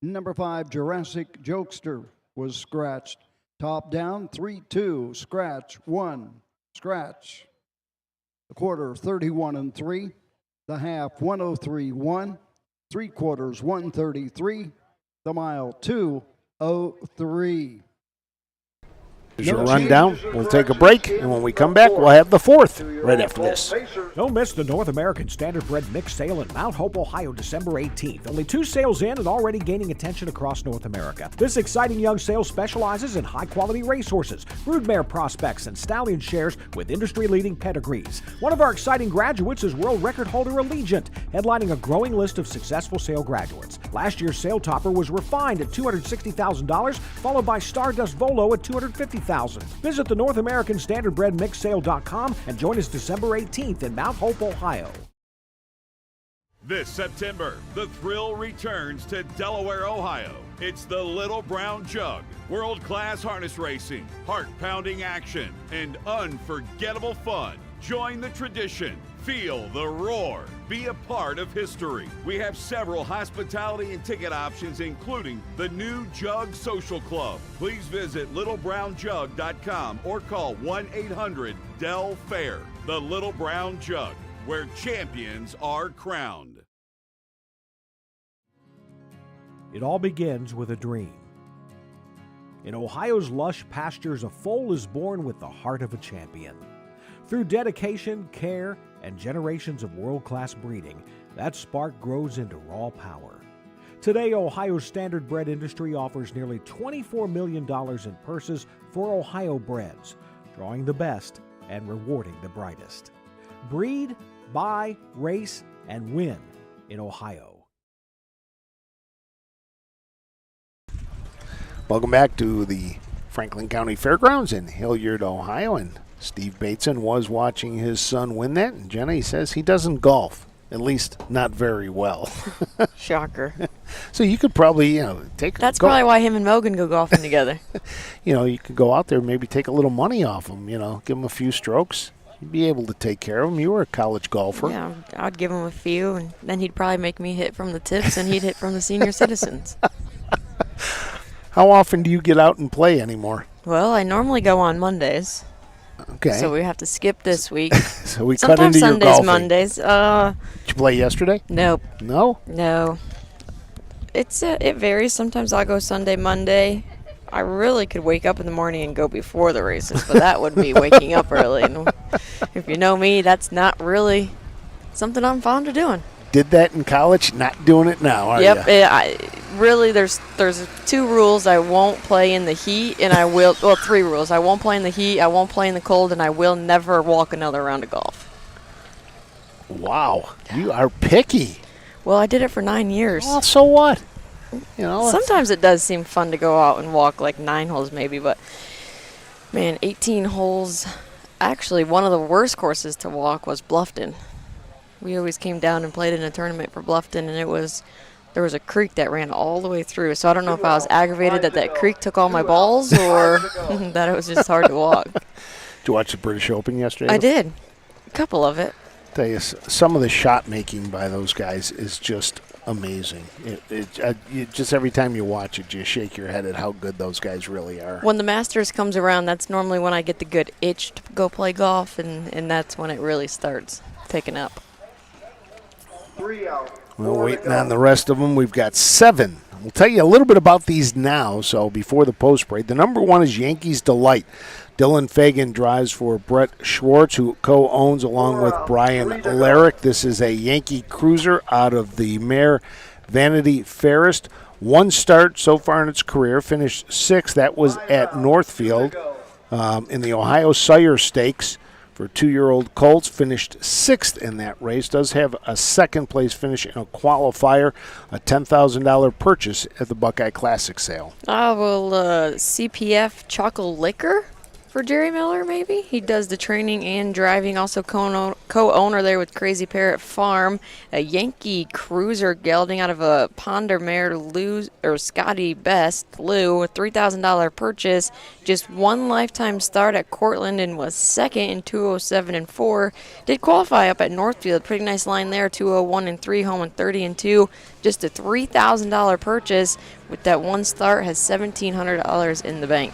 Number 5, Jurassic Jokester was scratched. Top down, 3-2, scratch, 1, scratch. The quarter, 31-3. The half, 103-1. 3 quarters, 133. The mile, 2:03. Here's your rundown. We'll take a break, and when we come back, we'll have the 4th right after this. Don't miss the North American Standardbred Mixed Sale in Mount Hope, Ohio, December 18th. Only 2 sales in and already gaining attention across North America. This exciting young sale specializes in high-quality racehorses, broodmare prospects, and stallion shares with industry-leading pedigrees. One of our exciting graduates is world record holder Allegiant, headlining a growing list of successful sale graduates. Last year's sale topper was refined at $260,000, followed by Stardust Volo at $250,000. Visit the North American Standardbred MixedSale.com and join us December 18th in Mount Hope, Ohio. This September, the thrill returns to Delaware, Ohio. It's the Little Brown Jug. World-class harness racing, heart-pounding action, and unforgettable fun. Join the tradition. Feel the roar. Be a part of history. We have several hospitality and ticket options, including the new Jug Social Club. Please visit littlebrownjug.com or call 1-800-DEL-FAIR. The Little Brown Jug, where champions are crowned. It all begins with a dream. In Ohio's lush pastures, a foal is born with the heart of a champion. Through dedication, care, and generations of world-class breeding, that spark grows into raw power. Today, Ohio's Standardbred industry offers nearly $24 million in purses for Ohio breds, drawing the best and rewarding the brightest. Breed, buy, race, and win in Ohio. Welcome back to the Franklin County Fairgrounds in Hilliard, Ohio. And Steve Bateson was watching his son win that. And Jenna, says he doesn't golf, at least not very well. Shocker. So you could probably, take. That's probably why him and Mogan go golfing together. You could go out there, maybe take a little money off him. Give him a few strokes. You'd be able to take care of him. You were a college golfer. Yeah, I'd give him a few, and then he'd probably make me hit from the tips, and he'd hit from the senior citizens. How often do you get out and play anymore? Well, I normally go on Mondays. Okay. So we have to skip this week. So we Sometimes cut into Sundays, your golfing. Mondays. Did you play yesterday? Nope. No? No. It varies. Sometimes I'll go Sunday, Monday. I really could wake up in the morning and go before the races, but that would be waking up early. And if you know me, that's not really something I'm fond of doing. Did that in college, not doing it now, are Yep. you? Really, there's 2 rules. I won't play in the heat, and I will. Well, 3 rules. I won't play in the heat. I won't play in the cold, and I will never walk another round of golf. Wow, you are picky. Well, I did it for 9 years. Well, so what? That's- Sometimes it does seem fun to go out and walk like 9 holes maybe, but man, 18 holes. Actually, one of the worst courses to walk was Bluffton. We always came down and played in a tournament for Bluffton, and there was a creek that ran all the way through. So I don't know if I was aggravated that creek took all my balls or that it was just hard to walk. Did you watch the British Open yesterday? I did. A couple of it. Tell you, some of the shot making by those guys is just amazing. Just every time you watch it, you shake your head at how good those guys really are. When the Masters comes around, that's normally when I get the good itch to go play golf, and that's when it really starts picking up. Well, waiting on the rest of them. We've got 7. We'll tell you a little bit about these now. So before the post break, the number 1 is Yankees Delight. Dylan Fagan drives for Brett Schwartz, who co-owns along with Brian Larrick. This is a Yankee cruiser out of the mare Vanity Fairest. 1 start so far in its career, finished 6th. That was at Northfield in the Ohio Sire Stakes. For 2-year-old colts, finished 6th in that race. Does have a 2nd place finish in a qualifier, a $10,000 purchase at the Buckeye Classic sale. CPF Chocolate Liquor for Jerry Miller, maybe. He does the training and driving, also co-owner there with Crazy Parrot Farm. A Yankee cruiser gelding out of a Ponder mare, Scotty Best, Lou, a $3,000 purchase. Just 1 lifetime start at Cortland and was 2nd in 207 and 4. Did qualify up at Northfield. Pretty nice line there, 201 and 3, home in 30 and 2. Just a $3,000 purchase with that 1 start, has $1,700 in the bank.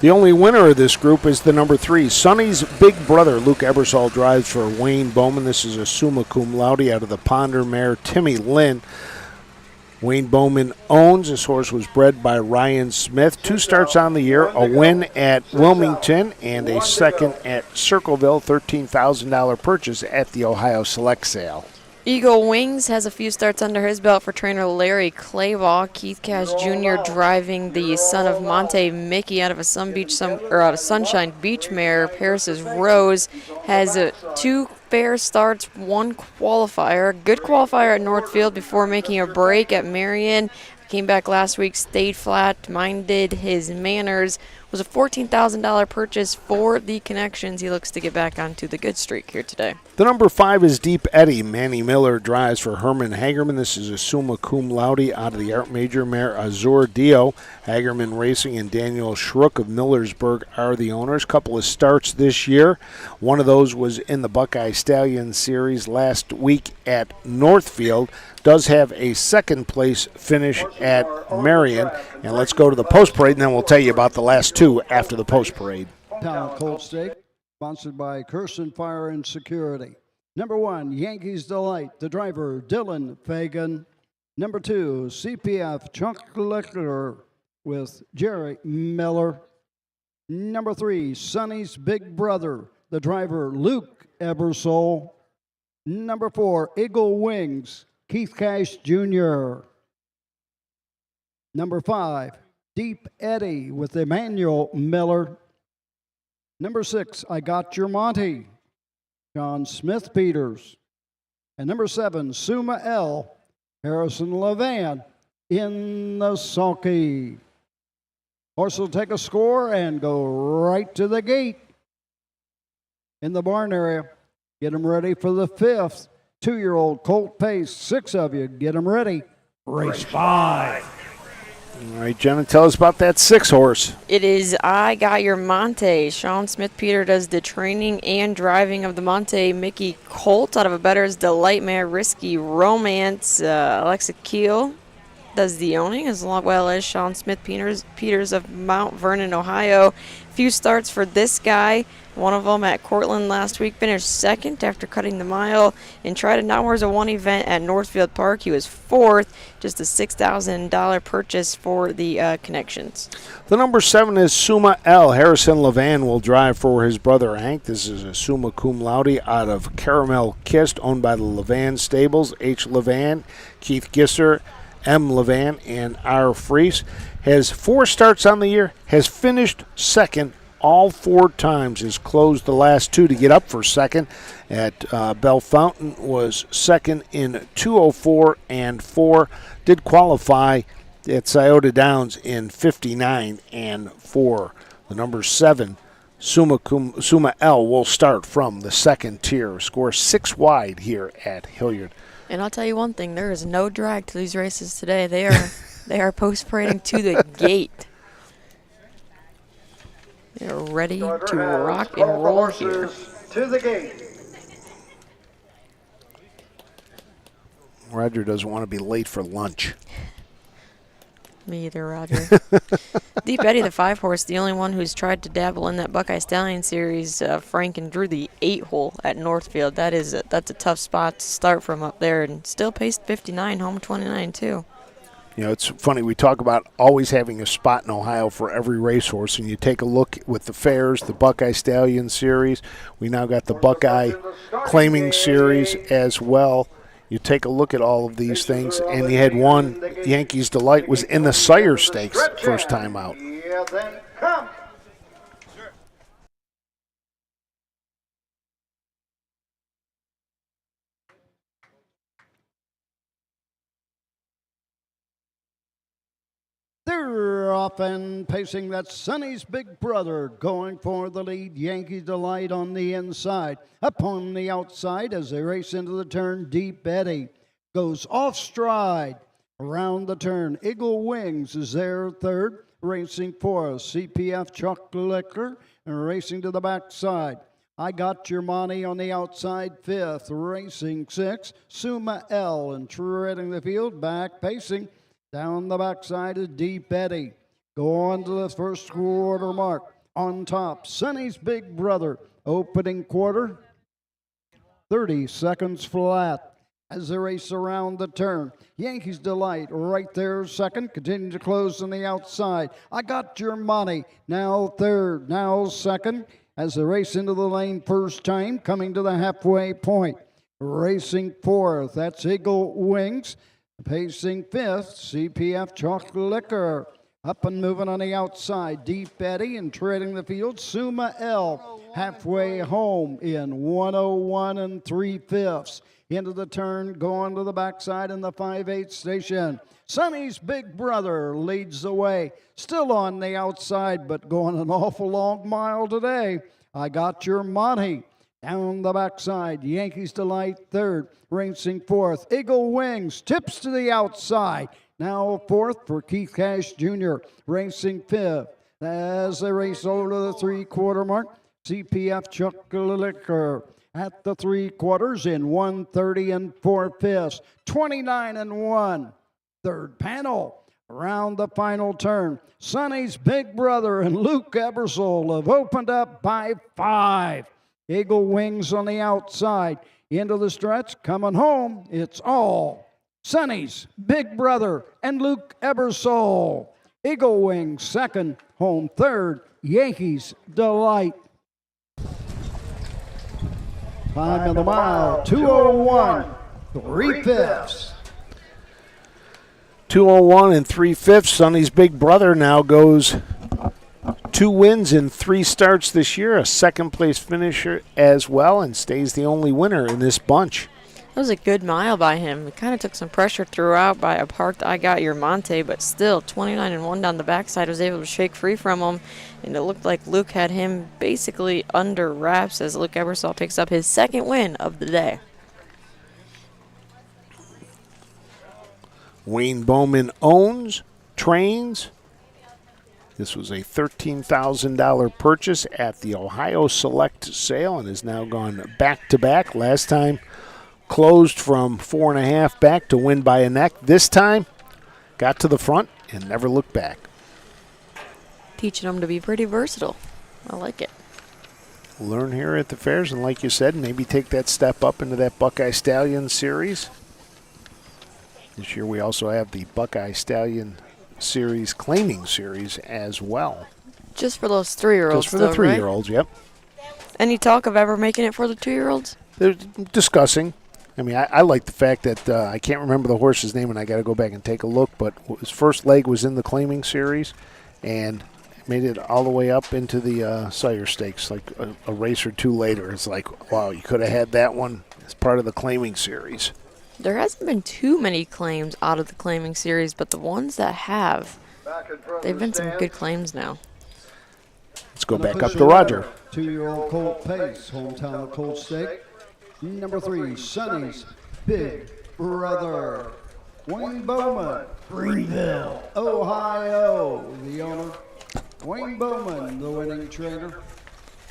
The only winner of this group is the number 3, Sonny's big brother. Luke Ebersol drives for Wayne Bowman. This is a summa cum laude out of the Ponder mare, Timmy Lynn. Wayne Bowman owns. This horse was bred by Ryan Smith. 2 starts on the year, a win at Wilmington and a 2nd at Circleville, $13,000 purchase at the Ohio Select Sale. Eagle Wings has a few starts under his belt for trainer Larry Claybaugh. Keith Cash Jr. driving the son of Monte Mickey out of Sunshine Beach mare. Paris's Rose has 2 fair starts, 1 qualifier. Good qualifier at Northfield before making a break at Marion. Came back last week, stayed flat, minded his manners. Was a $14,000 purchase for the connections. He looks to get back onto the good streak here today. The number 5 is Deep Eddie. Manny Miller drives for Herman Hagerman. This is a summa cum laude out of the Art Major mare Azur Dio. Hagerman Racing and Daniel Schrook of Millersburg are the owners. Couple of starts this year. One of those was in the Buckeye Stallion Series last week at Northfield. Does have a 2nd place finish at Marion. And let's go to the post parade, and then we'll tell you about the last 2 after the post parade. Town Colt Stake, sponsored by Kirsten Fire and Security. Number 1, Yankees Delight. The driver, Dylan Fagan. Number 2, CPF Chocolate Liquor with Jerry Miller. Number 3, Sonny's Big Brother. The driver, Luke Ebersol. Number 4, Eagle Wings. Keith Cash Jr. Number 5, Deep Eddie with Emmanuel Miller. Number 6, I Got Your Monty. Sean Smith Peters. And number 7, Suma L. Harrison Levan in the sulky. Horse will take a score and go right to the gate in the barn area. Get them ready for the 5th. 2-year-old Colt Pace. 6 of you. Get them ready. Race 5. All right, Jenna, tell us about that 6 horse. It is I Got Your Monte. Sean Smith Peter does the training and driving of the Monte. Mickey Colt out of a Better's Delight Mare, Risky Romance. Alexa Keel does the owning, as well as Sean Smith Peters of Mount Vernon, Ohio. Few starts for this guy. One of them at Cortland last week, finished 2nd after cutting the mile, and tried an hours of one event at Northfield Park. He was 4th, just a $6,000 purchase for the connections. The number 7 is Suma L. Harrison Levan will drive for his brother Hank. This is a summa cum laude out of Caramel Kist, owned by the Levan Stables. H. Levan, Keith Gisser, M. Levan, and R. Freese. Has 4 starts on the year, has finished 2nd all 4 times, has closed the last 2 to get up for 2nd. At Bell Fountain was 2nd in 2:04 and 4. Did qualify at Scioto Downs in 59 and 4. The number 7, Suma L, will start from the 2nd tier. Score 6 wide here at Hilliard. And I'll tell you one thing, there is no drag to these races today. They are post-parading to the gate. They're ready to rock and roll here. To the gate. Roger doesn't want to be late for lunch. Me either, Roger. Deep Eddie, the 5-horse, the only one who's tried to dabble in that Buckeye Stallion series. Frank and Drew, the 8-hole at Northfield. That's a tough spot to start from up there, and still paced 59, home 29 too. You know, it's funny, we talk about always having a spot in Ohio for every racehorse, and you take a look with the fairs, the Buckeye Stallion Series. We now got the Buckeye Claiming Series as well. You take a look at all of these things, and you had one, Yankees Delight, was in the Sire Stakes first time out. Yeah, then come. They're off and pacing. That's Sonny's big brother going for the lead. Yankee Delight on the inside. Up on the outside as they race into the turn. Deep Eddie goes off stride. Around the turn, Eagle Wings is there 3rd. Racing 4th, CPF Chuck Liquor. And racing to the backside. I Got Your Money on the outside 5th. Racing 6th, Suma L. And treading the field, back pacing. Down the backside is Deep Eddie. Go on to the first quarter mark. On top, Sonny's big brother. Opening quarter, 30 seconds flat. As they race around the turn, Yankees Delight right there 2nd. Continue to close on the outside. I Got Your Money now 3rd, now 2nd. As they race into the lane first time, coming to the halfway point. Racing 4th, that's Eagle Wings. Pacing 5th, CPF Chalk Liquor. Up and moving on the outside, Deep Eddie, and treading the field, Suma L. Halfway home in 101 3/5. Into the turn, going to the backside in the 5/8 station. Sonny's big brother leads the way. Still on the outside, but going an awful long mile today. I Got Your Money. Down the backside, Yankees Delight 3rd, racing 4th. Eagle Wings tips to the outside. Now 4th for Keith Cash Jr., racing 5th. As they race over to the 3/4 mark, CPF Chuck Liquor at the 3/4 in 1:30 and 4/5, 29 and 1. 3rd panel. Around the final turn, Sonny's big brother and Luke Ebersole have opened up by 5. Eagle Wings on the outside. Into the stretch, coming home, it's all Sonny's big brother and Luke Ebersole. Eagle Wings 2nd, home 3rd, Yankees Delight. 5 in the mile, 2:01, 3/5. 2:01 and 3/5. Sonny's big brother now goes 2 wins in 3 starts this year, a second-place finisher as well, and stays the only winner in this bunch. That was a good mile by him. It kind of took some pressure throughout by a parked I Got Your Monte, but still 29-1 down the backside, was able to shake free from him, and it looked like Luke had him basically under wraps as Luke Ebersol picks up his second win of the day. Wayne Bowman owns, trains. This was a $13,000 purchase at the Ohio Select sale and has now gone back-to-back. Last time closed from 4.5 back to win by a neck. This time got to the front and never looked back. Teaching him to be pretty versatile. I like it. Learn here at the fairs, and like you said, maybe take that step up into that Buckeye Stallion series. This year we also have the Buckeye Stallion series, claiming series as well. Just for those 3-year-olds, Just for the 3-year-olds, right? Yep. Any talk of ever making it for the 2-year-olds? They're discussing. I mean, I like the fact that I can't remember the horse's name, and I got to go back and take a look, but his first leg was in the claiming series and made it all the way up into the Sire Stakes, like a race or two later. It's like, wow, you could have had that one as part of the claiming series. There hasn't been too many claims out of the claiming series, but the ones that have, they've been some good claims now. Let's go back up to Roger. 2-year-old Colt Pace, hometown of Colt State. Number 3, Sonny's Big Brother. Wayne Bowman, Greenville, Ohio, the owner. Wayne Bowman, the winning trainer.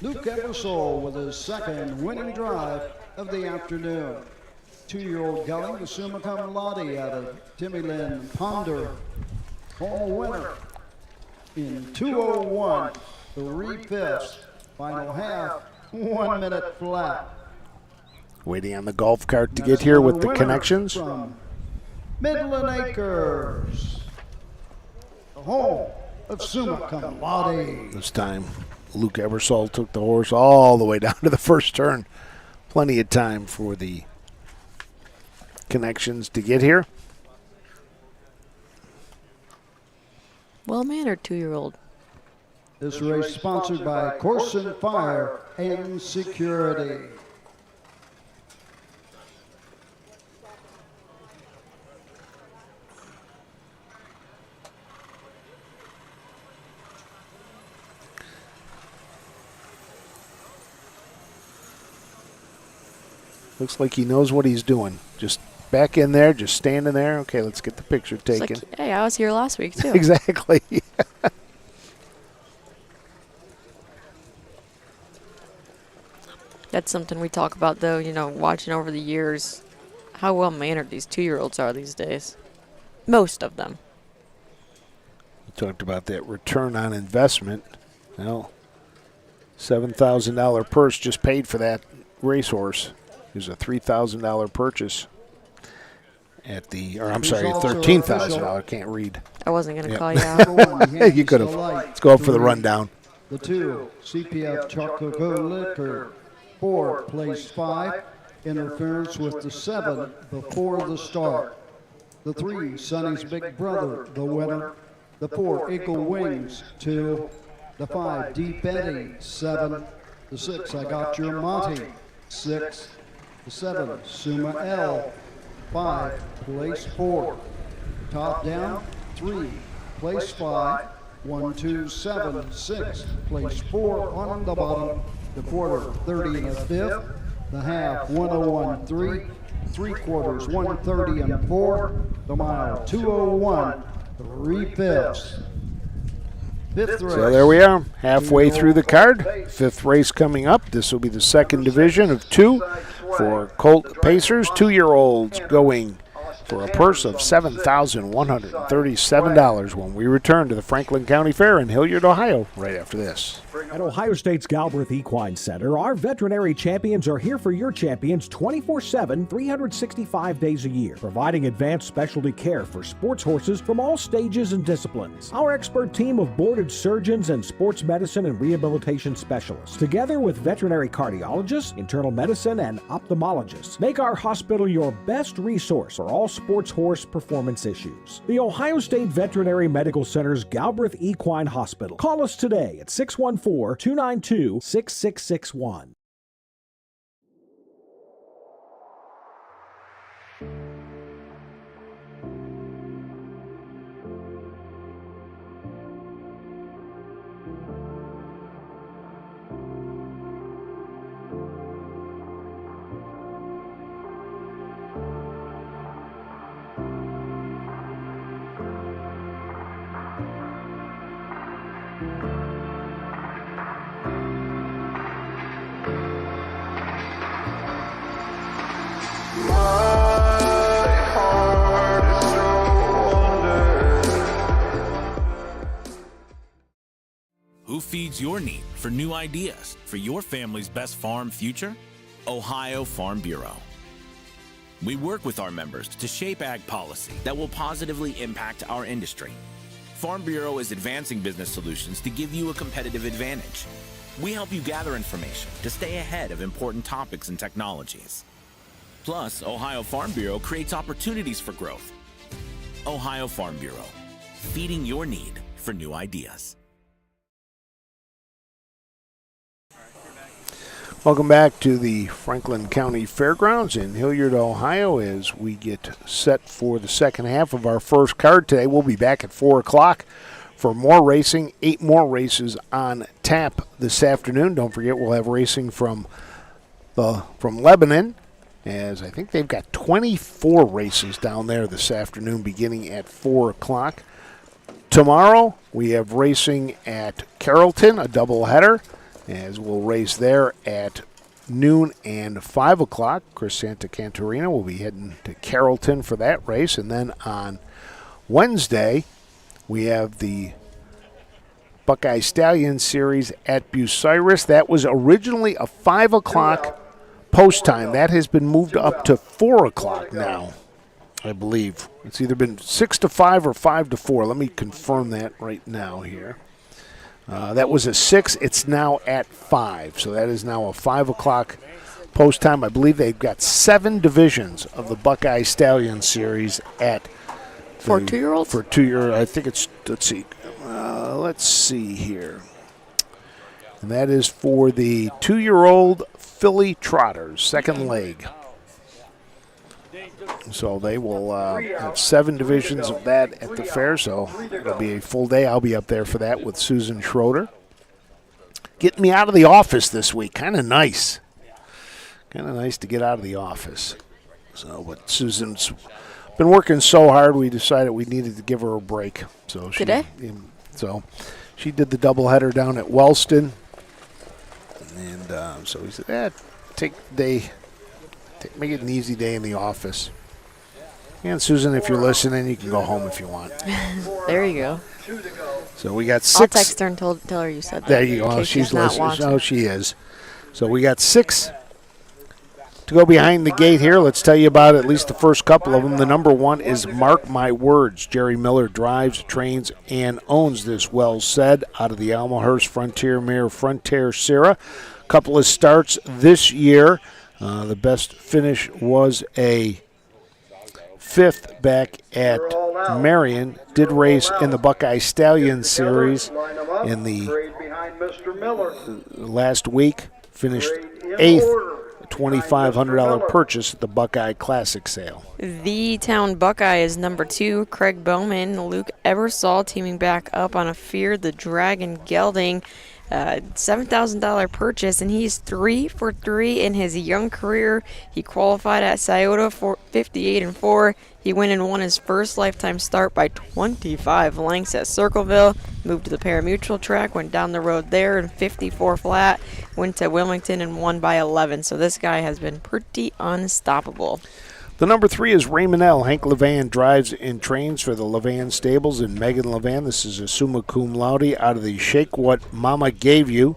Luke Ebersol with his second winning drive of the afternoon. 2-year-old Gelling, the summa cum laude out of Timmy Lynn Ponder. Home winner in 2:01, 3/5. Final half, 1 minute flat. Waiting on the golf cart to get here with the connections. From Midland Acres, the home of summa cum laude. This time, Luke Ebersol took the horse all the way down to the first turn. Plenty of time for the connections to get here. Well-mannered 2-year-old. This race sponsored by Corson Fire and Security. Looks like he knows what he's doing. Just back in there, just standing there. Okay, let's get the picture It's taken. like, hey, I was here last week, too. Exactly. That's something we talk about, though, you know, watching over the years, how well-mannered these 2-year-olds are these days. Most of them. We talked about that return on investment. Well, $7,000 purse just paid for that racehorse. It was a $3,000 purchase at the, or I'm sorry, $13,000. Can't read. I wasn't going to Yep. call you out. You could have. Let's go up for the rundown. The 2, CPF Chocolate Liquor. 4, place 5, interference with the 7 before the start. The 3, Sonny's Big Brother, the winner. The 4, Eagle Wings, 2. The 5, Deep Eddy, 7. The 6, I Got Your Monty, 6. The 7, Summa L, 5, place 4. Top down, 3, place 5. 1, 2, 7, 6, place 4 on the bottom. The quarter, 30 1/5. The half, 101 3. 3/4, 130 4. The mile, 2:01 3/5. Fifth race. So there we are, halfway through the card. 5th race coming up. This will be the second division of 2 for Colt Pacers. 2-year-olds going for a purse of $7,137 when we return to the Franklin County Fair in Hilliard, Ohio, right after this. At Ohio State's Galbraith Equine Center, our veterinary champions are here for your champions 24/7, 365 days a year, providing advanced specialty care for sports horses from all stages and disciplines. Our expert team of boarded surgeons and sports medicine and rehabilitation specialists, together with veterinary cardiologists, internal medicine, and ophthalmologists, make our hospital your best resource for all sports horse performance issues. The Ohio State Veterinary Medical Center's Galbraith Equine Hospital. Call us today at 614-292-6661. Who feeds your need for new ideas for your family's best farm future? Ohio Farm Bureau. We work with our members to shape ag policy that will positively impact our industry. Farm Bureau is advancing business solutions to give you a competitive advantage. We help you gather information to stay ahead of important topics and technologies. Plus, Ohio Farm Bureau creates opportunities for growth. Ohio Farm Bureau, feeding your need for new ideas. Welcome back to the Franklin County Fairgrounds in Hilliard, Ohio, as we get set for the second half of our first card today. We'll be back at 4 o'clock for more racing. 8 more races on tap this afternoon. Don't forget, we'll have racing from Lebanon, as I think they've got 24 races down there this afternoon beginning at 4 o'clock. Tomorrow, we have racing at Carrollton, a doubleheader, as we'll race there at noon and 5 o'clock. Chris Santa Cantarina will be heading to Carrollton for that race. And then on Wednesday, we have the Buckeye Stallion Series at Bucyrus. That was originally a 5 o'clock post time. That has been moved up to 4 o'clock now, I believe. It's either been 6 to 5 or 5 to 4. Let me confirm that right now here. That was a 6. It's now at 5. So that is now a 5 o'clock post time. I believe they've got 7 divisions of the Buckeye Stallion Series at For 2-year-olds? For 2-year, I think it's, let's see here. And that is for the 2-year-old filly trotters, second leg. So they will have 7 divisions of that at the fair, so it'll be a full day. I'll be up there for that with Susan Schroeder. Getting me out of the office this week, kind of nice. Kind of nice to get out of the office. So, but Susan's been working so hard, we decided we needed to give her a break. So Today? She did the doubleheader down at Wellston. And so he said, take the day. Make it an easy day in the office. And Susan, if you're listening, you can go home if you want. There you go. So we got 6. I'll text her and tell her you said that. There you go. She's listening. Oh, she is. So we got 6 to go behind the gate here. Let's tell you about at least the first couple of them. The number 1 is Mark My Words. Jerry Miller drives, trains, and owns this Well Said out of the Almahurst Frontier Mare Frontier Sierra. Couple of starts this year. The best finish was a 5th back at Marion. Did race in the Buckeye Stallion Series in the last week. Finished 8th, $2,500 purchase at the Buckeye Classic sale. The Town Buckeye is number 2. Craig Bowman, Luke Ebersol teaming back up on a Fear the Dragon gelding. $7,000 purchase, and he's 3 for 3 in his young career. He qualified at Scioto for 58-4. He went and won his first lifetime start by 25 lengths at Circleville. Moved to the Parimutuel track, went down the road there in 54 flat. Went to Wilmington and won by 11. So this guy has been pretty unstoppable. The number 3 is Raymond L. Hank Levan drives and trains for the Levan Stables and Megan Levan. This is a summa cum laude out of the Shake What Mama Gave You.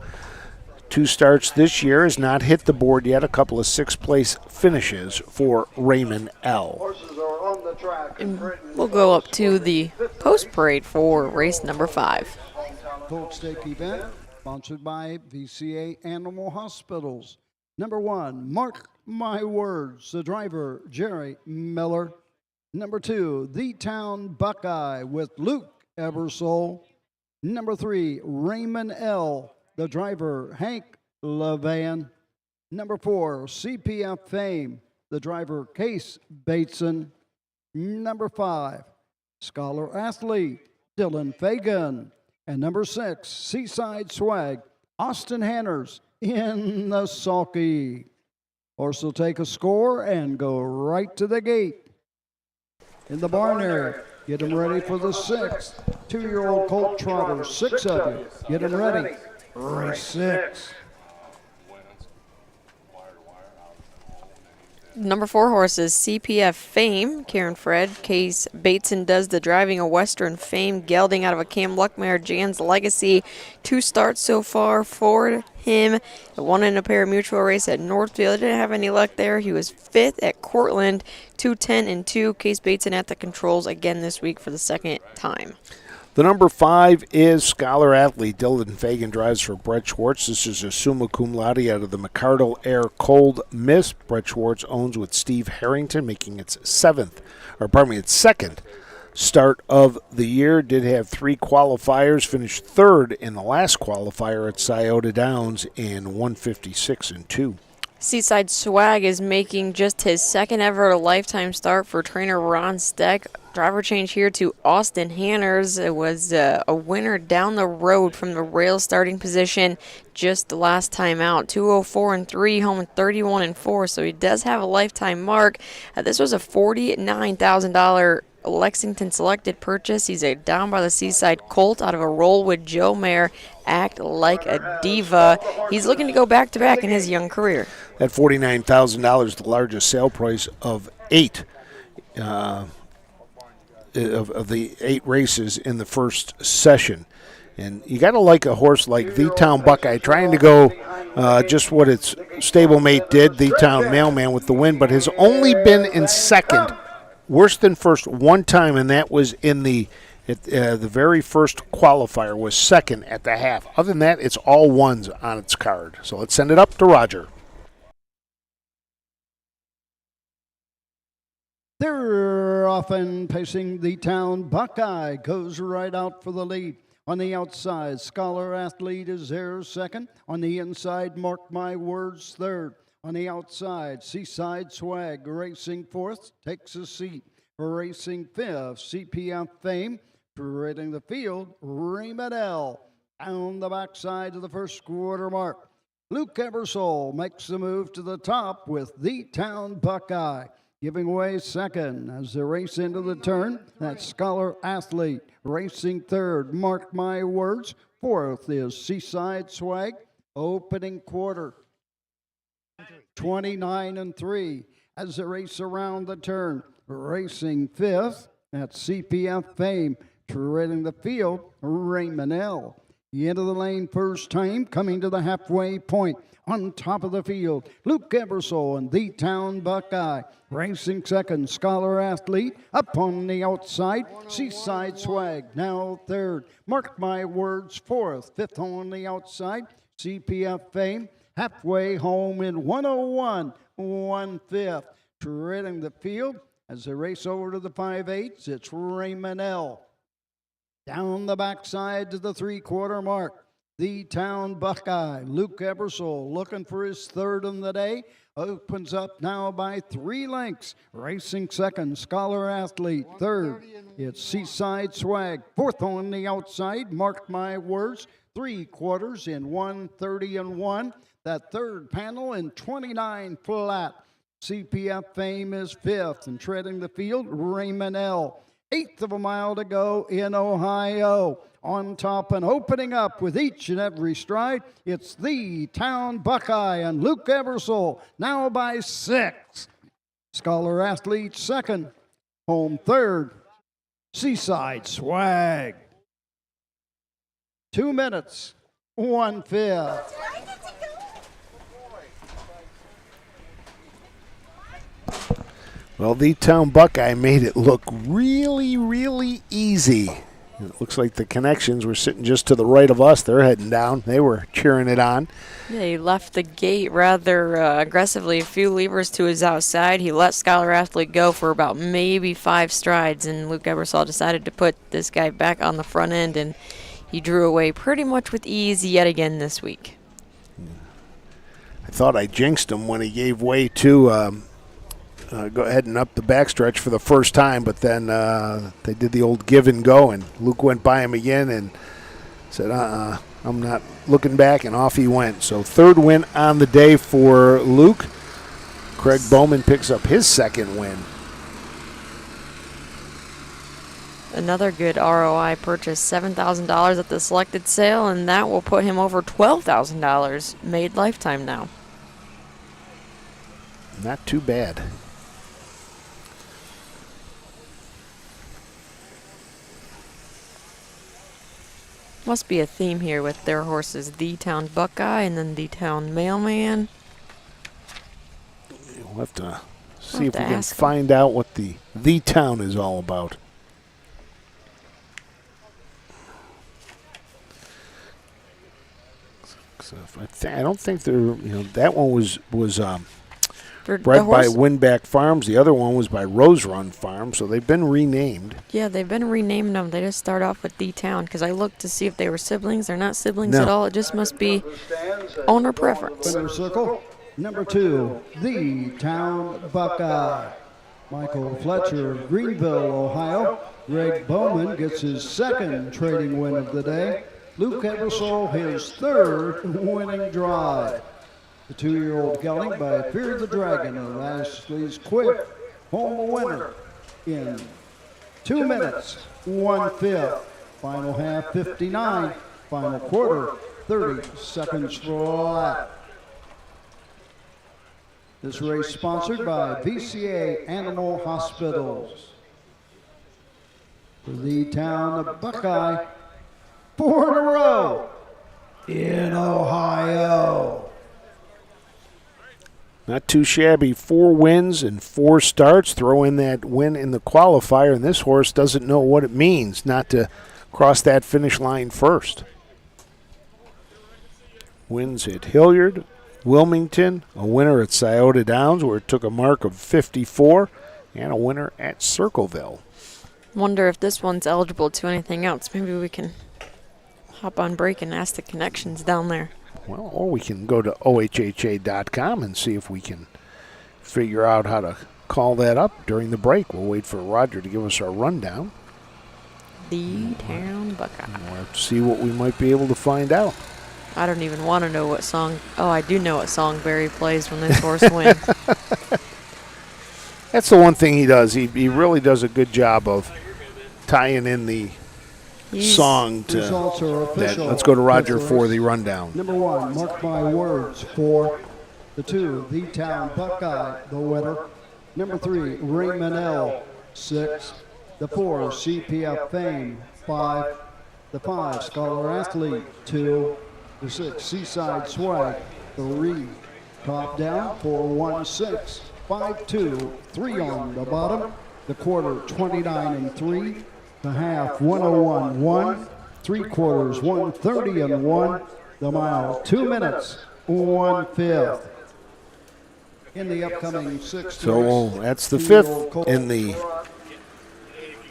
2 starts this year, has not hit the board yet. A couple of 6th-place finishes for Raymond L. And we'll go up to the post parade for race number 5. Gold Stake event sponsored by VCA Animal Hospitals. Number 1, Mark My Words. The driver, Jerry Miller. Number 2, The Town Buckeye with Luke Ebersole. Number 3, Raymond L., the driver, Hank Levan. Number 4, CPF Fame, the driver, Case Bateson. Number 5, Scholar Athlete, Dylan Fagan. And number 6, Seaside Swag, Austin Hanners in the sulky. Horse will take a score and go right to the gate. In the barn area, get them ready for the 6th. 2-year-old colt trotter, 6 of you. Get them ready. Race 6. Number 4 horses, CPF Fame, Karen Fred. Case Bateson does the driving, a Western Fame, gelding out of a Cam Luckmare, Jan's Legacy. 2 starts so far for him. Won in a pari-mutuel race at Northfield. Didn't have any luck there. He was 5th at Cortland, 2:10-2. Case Bateson at the controls again this week for the 2nd time. The number 5 is Scholar Athlete. Dylan Fagan drives for Brett Schwartz. This is a summa cum laude out of the McCardle Air Cold Mist. Brett Schwartz owns with Steve Harrington, making its 2nd start of the year. Did have 3 qualifiers. Finished 3rd in the last qualifier at Scioto Downs in 1:56-2. Seaside Swag is making just his 2nd ever lifetime start for trainer Ron Steck. Driver change here to Austin Hanners. It was a winner down the road from the rail starting position just the last time out. 204-3, home 31-4, so he does have a lifetime mark. This was a $49,000 Lexington selected purchase. He's a down by the Seaside colt out of a roll with Joe Mare. Act like a diva. He's looking to go back-to-back in his young career. At $49,000, the largest sale price of 8 of the 8 races in the first session. And you got to like a horse like The Town Buckeye, trying to go just what its stablemate did, The Town Mailman, with the win, but has only been in 2nd, worse than first, 1 time, and that was in the very first qualifier, was 2nd at the half. Other than that, it's all 1s on its card. So let's send it up to Roger. They're often pacing. The Town Buckeye goes right out for the lead. On the outside, Scholar Athlete is there 2nd. On the inside, Mark My Words 3rd. On the outside, Seaside Swag racing 4th, takes a seat. Racing 5th, CPF Fame. Parading the field, Raymond L. Down the backside to the first quarter mark. Luke Ebersole makes the move to the top with The Town Buckeye. Giving away 2nd as they race into the turn. That's Scholar Athlete. Racing 3rd, Mark My Words. 4th is Seaside Swag. Opening quarter, 29-3 as they race around the turn. Racing 5th, that's CPF Fame. Treading the field, Raymond L. Into the lane first time, coming to the halfway point. On top of the field, Luke Ebersole and The Town Buckeye. Racing 2nd, Scholar Athlete. Up on the outside, Seaside Swag. Now 3rd, Mark My Words 4th. 5th on the outside, CPF Fame. Halfway home in 101, 1/5. Treading the field as they race over to the 5/8, it's Raymond L. Down the backside to the 3-quarter mark, The Town Buckeye. Luke Ebersole looking for his 3rd in the day. Opens up now by 3 lengths. Racing 2nd, Scholar Athlete. 3rd, it's Seaside Swag. 4th on the outside, Mark My Words. 3 quarters in 1:30-1. That 3rd panel in 29 flat. CPF Fame is 5th, and treading the field, Raymond L. 1/8 of a mile to go in Ohio. On top and opening up with each and every stride, it's The Town Buckeye and Luke Ebersole, now by 6. Scholar Athlete 2nd, home 3rd, Seaside Swag. 2 minutes, 1/5. Well, The Town Buckeye made it look really, really easy. It looks like the Connections were sitting just to the right of us. They're heading down. They were cheering it on. Yeah, he left the gate rather aggressively, a few levers to his outside. He let Scholar Athlete go for about maybe 5 strides, and Luke Ebersol decided to put this guy back on the front end, and he drew away pretty much with ease yet again this week. I thought I jinxed him when he gave way to go heading up the backstretch for the first time, but then they did the old give and go, and Luke went by him again and said, I'm not looking back, and off he went. So 3rd win on the day for Luke. Craig Bowman picks up his 2nd win. Another good ROI purchase, $7,000 at the selected sale, and that will put him over $12,000 made lifetime now. Not too bad. Must be a theme here with their horses, the Town Buckeye and then the Town Mailman. We'll have to see if we to can ask him. find out what the town is all about. So I don't think they're, that one was bred by Winback Farms. The other one was by Rose Run Farm, so they've been renamed. Yeah, they've been renaming them. They just start off with the Town because I looked to see if they were siblings. They're not siblings No. at all. It just must be owner preference. Winner circle, number 2, the Town Buckeye. Michael Fletcher of Greenville, Ohio. Greg Bowman gets his 2nd trading win of the day. Luke Ebersol his 3rd winning drive. The 2-year-old gelding by Fear the Dragon of Ashley's Quick, home a winner in 2 minutes, 1/5. Final half 59, final quarter 30 seconds flat. This race sponsored by VCA Animal Hospitals. For the Town of Buckeye, 4 in a row in Ohio. Not too shabby. 4 wins and 4 starts. Throw in that win in the qualifier, and this horse doesn't know what it means not to cross that finish line first. Wins at Hilliard, Wilmington, a winner at Scioto Downs where it took a mark of 54, and a winner at Circleville. Wonder if this one's eligible to anything else. Maybe we can hop on break and ask the Connections down there. Well, or we can go to OHHA.com and see if we can figure out how to call that up during the break. We'll wait for Roger to give us our rundown. The Town Buckeye. We'll have to see what we might be able to find out. I don't even want to know what song. Oh, I do know what song Barry plays when this horse wins. That's the one thing he does. He really does a good job of tying in the song to Results are that. official. Let's go to Roger Fifth for race. the rundown. Number 1, Mark My Words. 4, the 2, the Town Buckeye, the winner. Number 3, Raymond L. 6, the 4, CPF Fame. 5, the 5, Scholar Athlete. 2, the 6, Seaside Swag. 3, Top Down. 4, 1, 6, 5, 2, 3 on the bottom. The quarter 29 and 3. The half 101 1. 3/4 130 and 1. The mile 2 minutes 1/5. In the upcoming 6th So race, that's the 2-year-old 5th colt. in the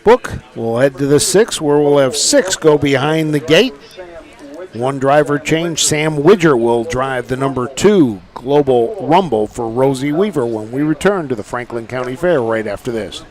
book. We'll head to the 6th where we'll have 6 go behind the gate. 1 driver change. Sam Widger will drive the number 2 Global Rumble for Rosie Weaver when we return to the Franklin County Fair right after this.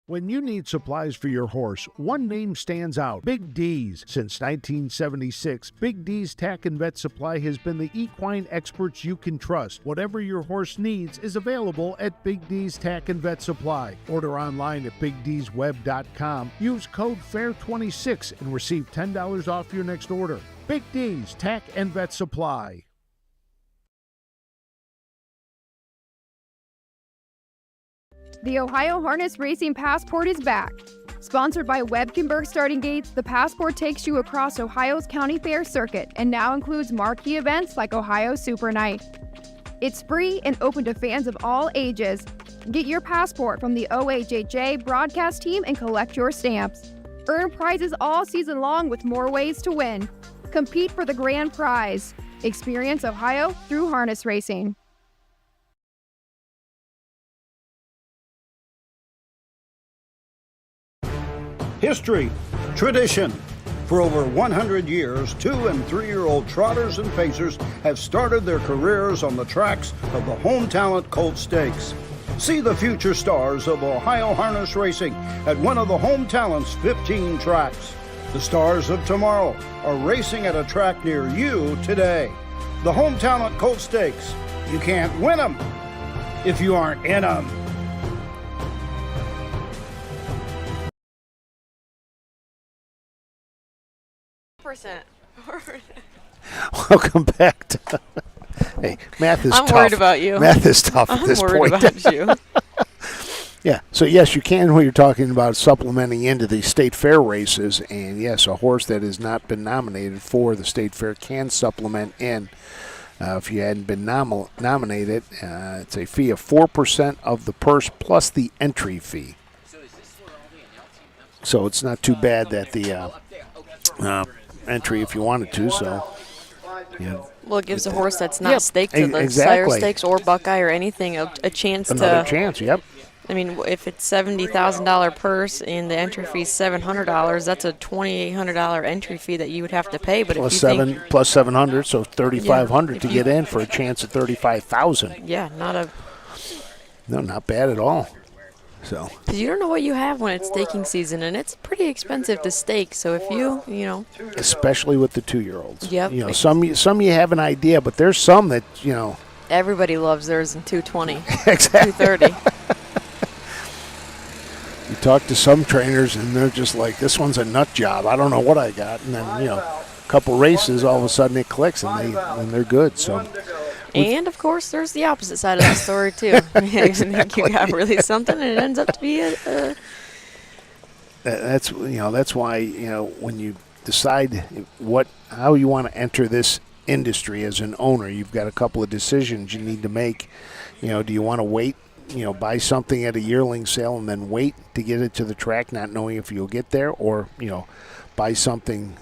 When you need supplies for your horse, one name stands out, Big D's. Since 1976, Big D's Tack and Vet Supply has been the equine experts you can trust. Whatever your horse needs is available at Big D's Tack and Vet Supply. Order online at BigD'sWeb.com. Use code FAIR26 and receive $10 off your next order. Big D's Tack and Vet Supply. The Ohio Harness Racing Passport is back. Sponsored by Webkenberg Starting Gates, the Passport takes you across Ohio's county fair circuit and now includes marquee events like Ohio Super Night. It's free and open to fans of all ages. Get your passport from the OHHA broadcast team and collect your stamps. Earn prizes all season long with more ways to win. Compete for the grand prize. Experience Ohio through harness racing. History, tradition. For over 100 years, 2- and 3-year-old trotters and pacers have started their careers on the tracks of the Home Talent Colt Stakes. See the future stars of Ohio harness racing at one of the Home Talent's 15 tracks. The stars of tomorrow are racing at a track near you today. The Home Talent Colt Stakes. You can't win them if you aren't in them. Percent. Welcome back to. Hey, math is tough. I'm worried about you. Math is tough at this I'm point. worried about you. Yeah, so yes, you can when you're talking about supplementing into the state fair races, and yes, a horse that has not been nominated for the state fair can supplement in. If you hadn't been nominated, it's a fee of 4% of the purse plus the entry fee. So it's not too bad that the entry if you wanted to. So, yeah. Well, it gives a horse that's not staked to the exactly. Sire Stakes or Buckeye or anything a chance Another to. chance, yep. I mean, if it's $70,000 purse and the entry fee is $700, that's a $2,800 entry fee that you would have to pay. But Plus if you seven, think, plus 700, so 3,500 Yeah, to if get you- in for a chance at 35,000. yeah, No, not bad at all. So, because you don't know what you have when it's staking season, and it's pretty expensive to stake. So if you know, especially with the 2-year-olds. Yep. You know, some you have an idea, but there's some that, everybody loves theirs in 220, exactly. 230. You talk to some trainers and they're just like, this one's a nut job. I don't know what I got. And then, a couple races, all of a sudden it clicks and they're good. So, And of course, there's the opposite side of that story too. You think you got really something, and it ends up to be a that's why, when you decide how you want to enter this industry as an owner, you've got a couple of decisions you need to make. Do you want to wait, buy something at a yearling sale and then wait to get it to the track, not knowing if you'll get there, or, buy something,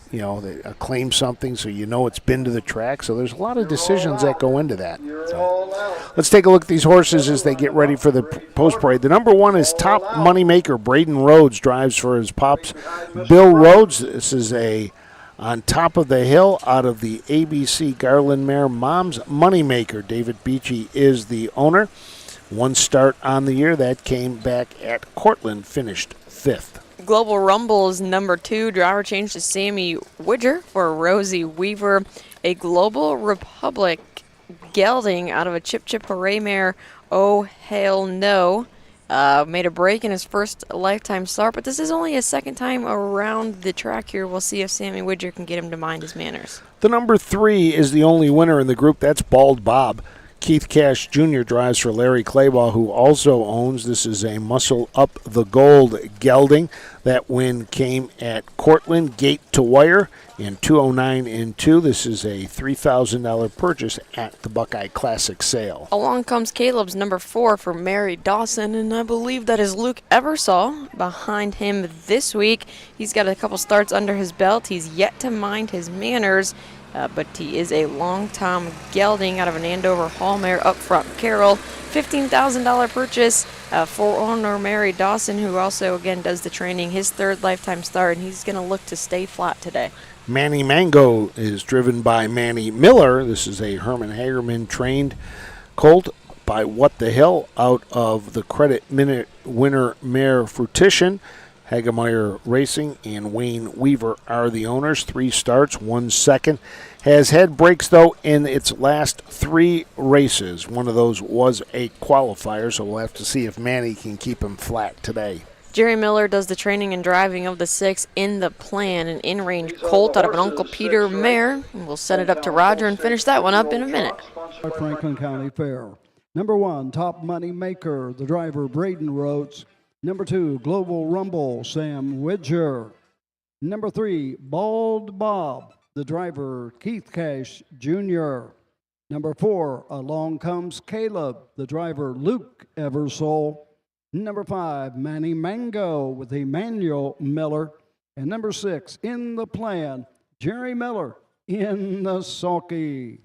claim something so it's been to the track. So there's a lot of decisions that go into that. So let's take a look at these horses as they get ready for the post parade. The number one is Top Moneymaker. Braden Rhodes drives for his pops, Bill Rhodes. This is on top of the hill out of the ABC Garland mare, Mom's Moneymaker. David Beachy is the owner. One start on the year that came back at Cortland, finished 5th. Global Rumble's number 2 driver change to Sammy Widger for Rosie Weaver. A Global Republic gelding out of a Chip Hooray mare, Oh Hell No. Made a break in his first lifetime start, but this is only his second time around the track here. We'll see if Sammy Widger can get him to mind his manners. The number 3 is the only winner in the group. That's Bald Bob. Keith Cash Jr. drives for Larry Claybaugh, who also owns. This is a Muscle Up the Gold gelding. That win came at Cortland, gate to wire, in 209 and 2. This is a $3,000 purchase at the Buckeye Classic sale. Along comes Caleb's number 4 for Mary Dawson, and I believe that is Luke Eversole behind him this week. He's got a couple starts under his belt. He's yet to mind his manners. But he is a long-time gelding out of an Andover Hall mare up front. Carroll, $15,000 purchase for owner Mary Dawson, who also, again, does the training. His 3rd lifetime start, and he's going to look to stay flat today. Manny Mango is driven by Manny Miller. This is a Herman Hagerman trained colt by What the Hill out of the Credit Minute winner mare Fruition. Hagemeyer Racing and Wayne Weaver are the owners. 3 starts, 1 second. Has had breaks, though, in its last 3 races. One of those was a qualifier, so we'll have to see if Manny can keep him flat today. Jerry Miller does the training and driving of the 6 in the plan. An in-range colt out of an Uncle Peter mare. And we'll set it up to Roger and finish that one up in a minute. Franklin County Fair. Number 1, Top Money Maker, the driver Braden Rhodes. Number 2, Global Rumble, Sam Widger. Number 3, Bald Bob, the driver Keith Cash Jr. Number 4, Along Comes Caleb, the driver Luke Eversole. Number 5, Manny Mango with Emmanuel Miller. And number 6 in the plan, Jerry Miller in the sulky.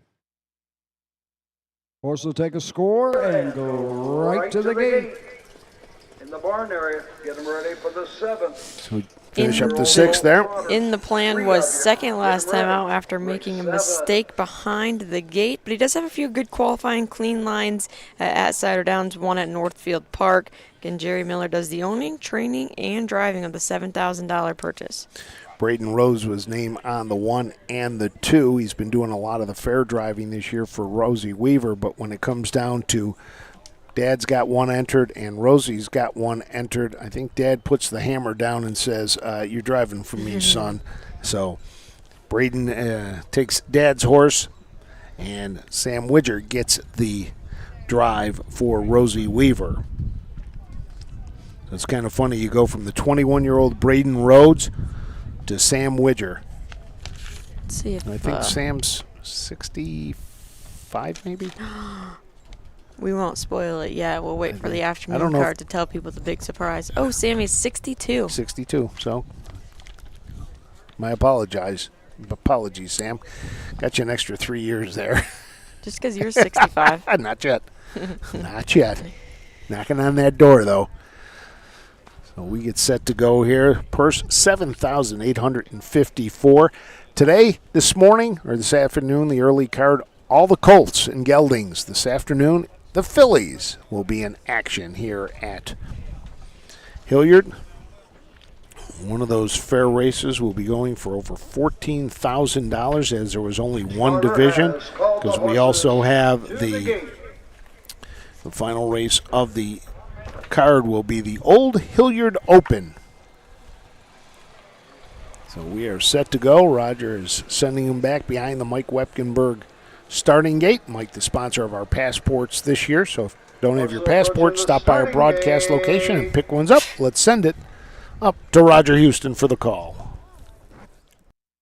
Horse will take a score and go right to the gate. In the barn area, get them ready for the 7th. So we finish up the 6th there. In the plan was second last time out after making a mistake behind the gate, but he does have a few good qualifying clean lines at Cider Downs, one at Northfield Park. Again, Jerry Miller does the owning, training, and driving of the $7,000 purchase. Braden Rose was named on the 1 and the 2. He's been doing a lot of the fair driving this year for Rosie Weaver, but when it comes down to Dad's got 1 entered and Rosie's got 1 entered, I think Dad puts the hammer down and says, you're driving for me, son. So Braden takes Dad's horse, and Sam Widger gets the drive for Rosie Weaver. So it's kind of funny. You go from the 21-year-old Braden Rhodes to Sam Widger. Let's see if I think Sam's 65 maybe? we won't spoil it yet. We'll wait for the afternoon card to tell people the big surprise. Oh, Sammy's 62. 62, so my apologies, Sam. Got you an extra 3 years there. Just because you're 65. Not yet. Not yet. Knocking on that door, though. So we get set to go here. Purse $7,854. Today, this morning, or this afternoon, the early card, all the Colts and geldings. This afternoon, the Phillies will be in action here at Hilliard. One of those fair races will be going for over $14,000, as there was only one division, because we also have the final race of the card will be the Old Hilliard Open. So we are set to go. Roger is sending him back behind the Mike Wepkenberg starting gate. Mike, the sponsor of our passports this year. So if you don't have your passport, stop by our broadcast location and pick ones up. Let's send it up to Roger Houston for the call.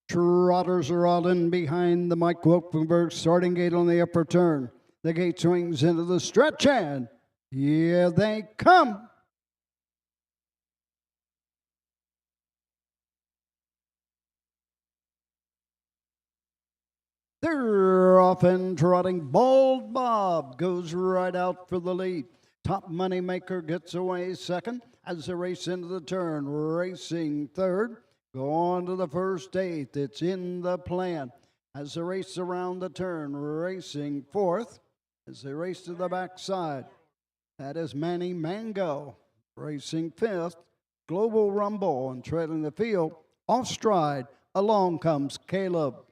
Trotters are all in behind the Mike Wepkenberg starting gate on the upper turn. The gate swings into the stretch, and here they come. They're off and trotting. Bald Bob goes right out for the lead. Top Money Maker gets away second as they race into the turn. Racing third. Go on to the first 8th. It's in the plan. As they race around the turn, racing fourth. As they race to the backside. That is Manny Mango. Racing fifth. Global Rumble, and trailing the field. Off stride. Along comes Caleb.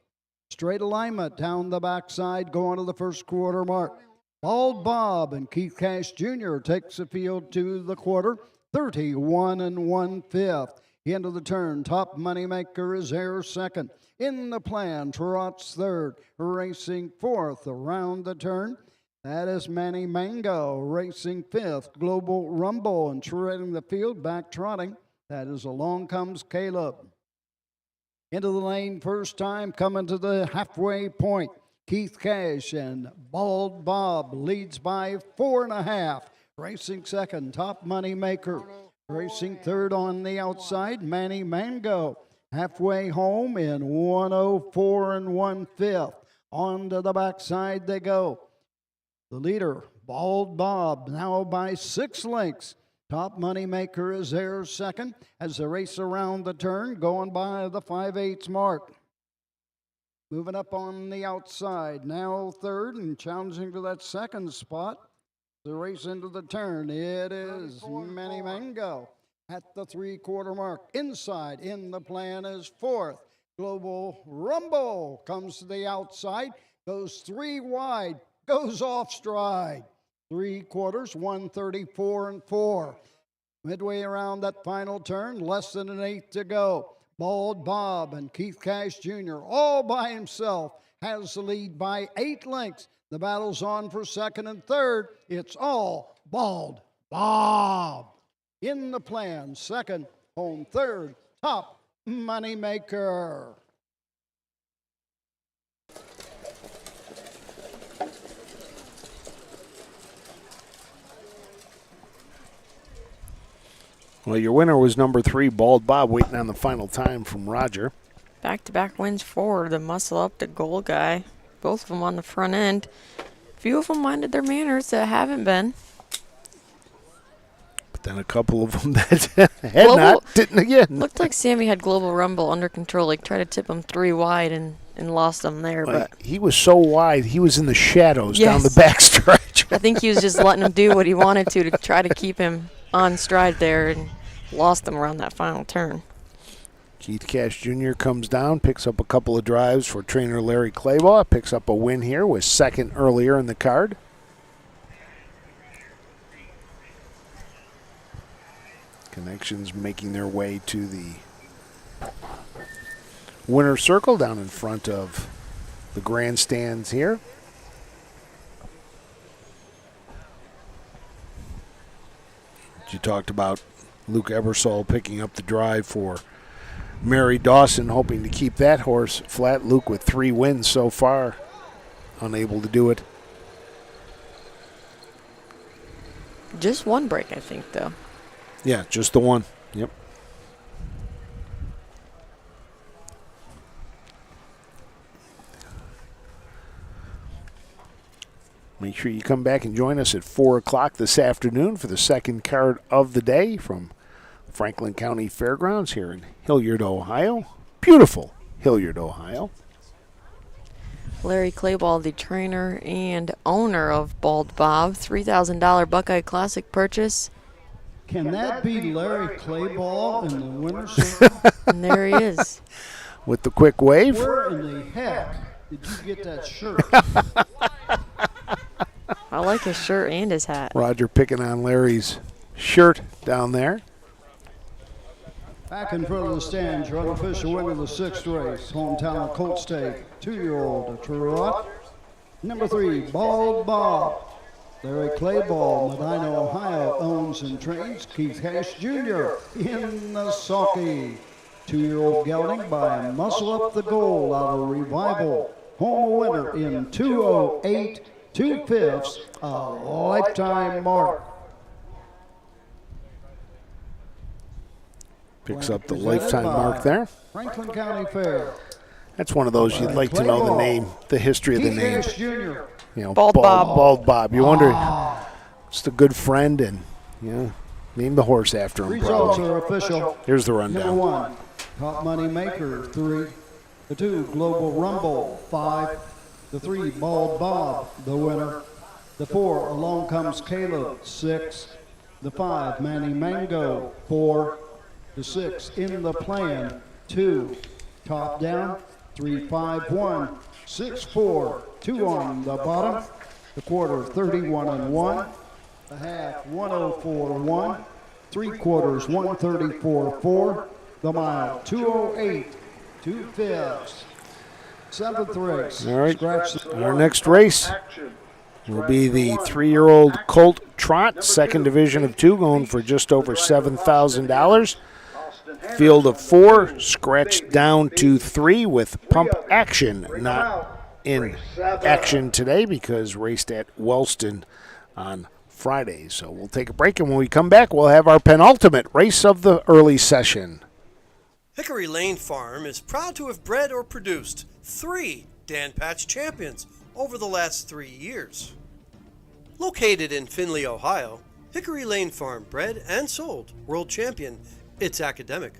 Straight alignment down the backside, going to the first quarter mark. Bald Bob and Keith Cash Jr. takes the field to the quarter. 31 1/5. Into the turn, Top Money Maker is there second. In the plan, trots third. Racing fourth around the turn. That is Manny Mango. Racing fifth. Global Rumble, and trailing the field, back trotting. That is Along Comes Caleb. Into the lane first time, coming to the halfway point. Keith Cash and Bald Bob leads by 4.5. Racing second, Top Money Maker. Racing third on the outside, Manny Mango. Halfway home in 104 1/5. On to the backside they go. The leader, Bald Bob, now by 6 lengths. Top Money Maker is there second as they race around the turn, going by the 5/8 mark. Moving up on the outside, now third and challenging to that second spot. The race into the turn, it is Manny Mango at the 3/4 mark. Inside, in the plan is fourth. Global Rumble comes to the outside, goes 3 wide, goes off stride. 3/4, 134 4. Midway around that final turn, less than an 8 to go. Bald Bob and Keith Cash Jr. all by himself has the lead by 8 lengths. The battle's on for second and third. It's all Bald Bob. In the plan, second, home third, Top Money Maker. Well, your winner was number 3, Bald Bob, waiting on the final time from Roger. Back-to-back wins for the muscle-up, the goal guy. Both of them on the front end. Few of them minded their manners that haven't been. But then a couple of them that had didn't again. Looked like Sammy had Global Rumble under control. Like, tried to tip him 3 wide and lost them there. But he was so wide, he was in the shadows down the Yes. backstretch. I think he was just letting him do what he wanted to try to keep him on stride there, and lost him around that final turn. Keith Cash Jr. comes down, picks up a couple of drives for trainer Larry Claybaugh, picks up a win here, was second earlier in the card. Connections making their way to the winner's circle down in front of the grandstands here. You talked about Luke Ebersol picking up the drive for Mary Dawson, hoping to keep that horse flat. Luke with 3 wins so far, unable to do it. Just one break, I think, though. Yeah, just the one. Yep. Make sure you come back and join us at 4 o'clock this afternoon for the second card of the day from Franklin County Fairgrounds here in Hilliard, Ohio. Beautiful Hilliard, Ohio. Larry Clayball, the trainer and owner of Bald Bob, $3,000 Buckeye Classic purchase. Can that be Larry Clayball in the winner's circle? And there he is. With the quick wave. Where in the heck did you get that shirt? I like his shirt and his hat. Roger picking on Larry's shirt down there. Back in front of the stands, your unofficial winner of the 6th race, hometown Colt Stake, 2-year-old Trot. Number 3, Bald Bob. Larry Clayball, Medina, Ohio, owns and trains Keith Cash Jr. in the sulky. 2-year-old gelding by Muscle Up the Goal out of Revival. Home winner in 2:08 2/5, a lifetime mark. Picks up the lifetime mark there. Franklin County Fair. That's one of those you'd like to know the name, the history of the name. Cash Jr. You know, Bald Bob. Bald Bob. You wonder, just a good friend, and name the horse after him. Results Probably. are official. Here's the Number rundown. 1, Top Money Maker, 3. The 2, Global Rumble, 5. The 3, Bald Bob, the winner. The 4, Along Comes Caleb, 6. The 5, Manny Mango, 4. The 6, In the Plan, 2. Top Down, 3-5-1, 6-4, 2 on the bottom. The quarter, 31-1. The half, 104-1. 3/4, 134-4. The mile, 2:08 2/5. 7th race. All right. Scratch the Our next race will be the 3-year-old Colt Trot, second division of 2, going for just over $7,000. Field of 4, scratched down to 3 with Pump Action not in action today because raced at Wellston on Friday. So we'll take a break, and when we come back, we'll have our penultimate race of the early session. Hickory Lane Farm is proud to have bred or produced 3 Dan Patch champions over the last 3 years. Located in Findlay, Ohio, Hickory Lane Farm bred and sold world champion It's Academic.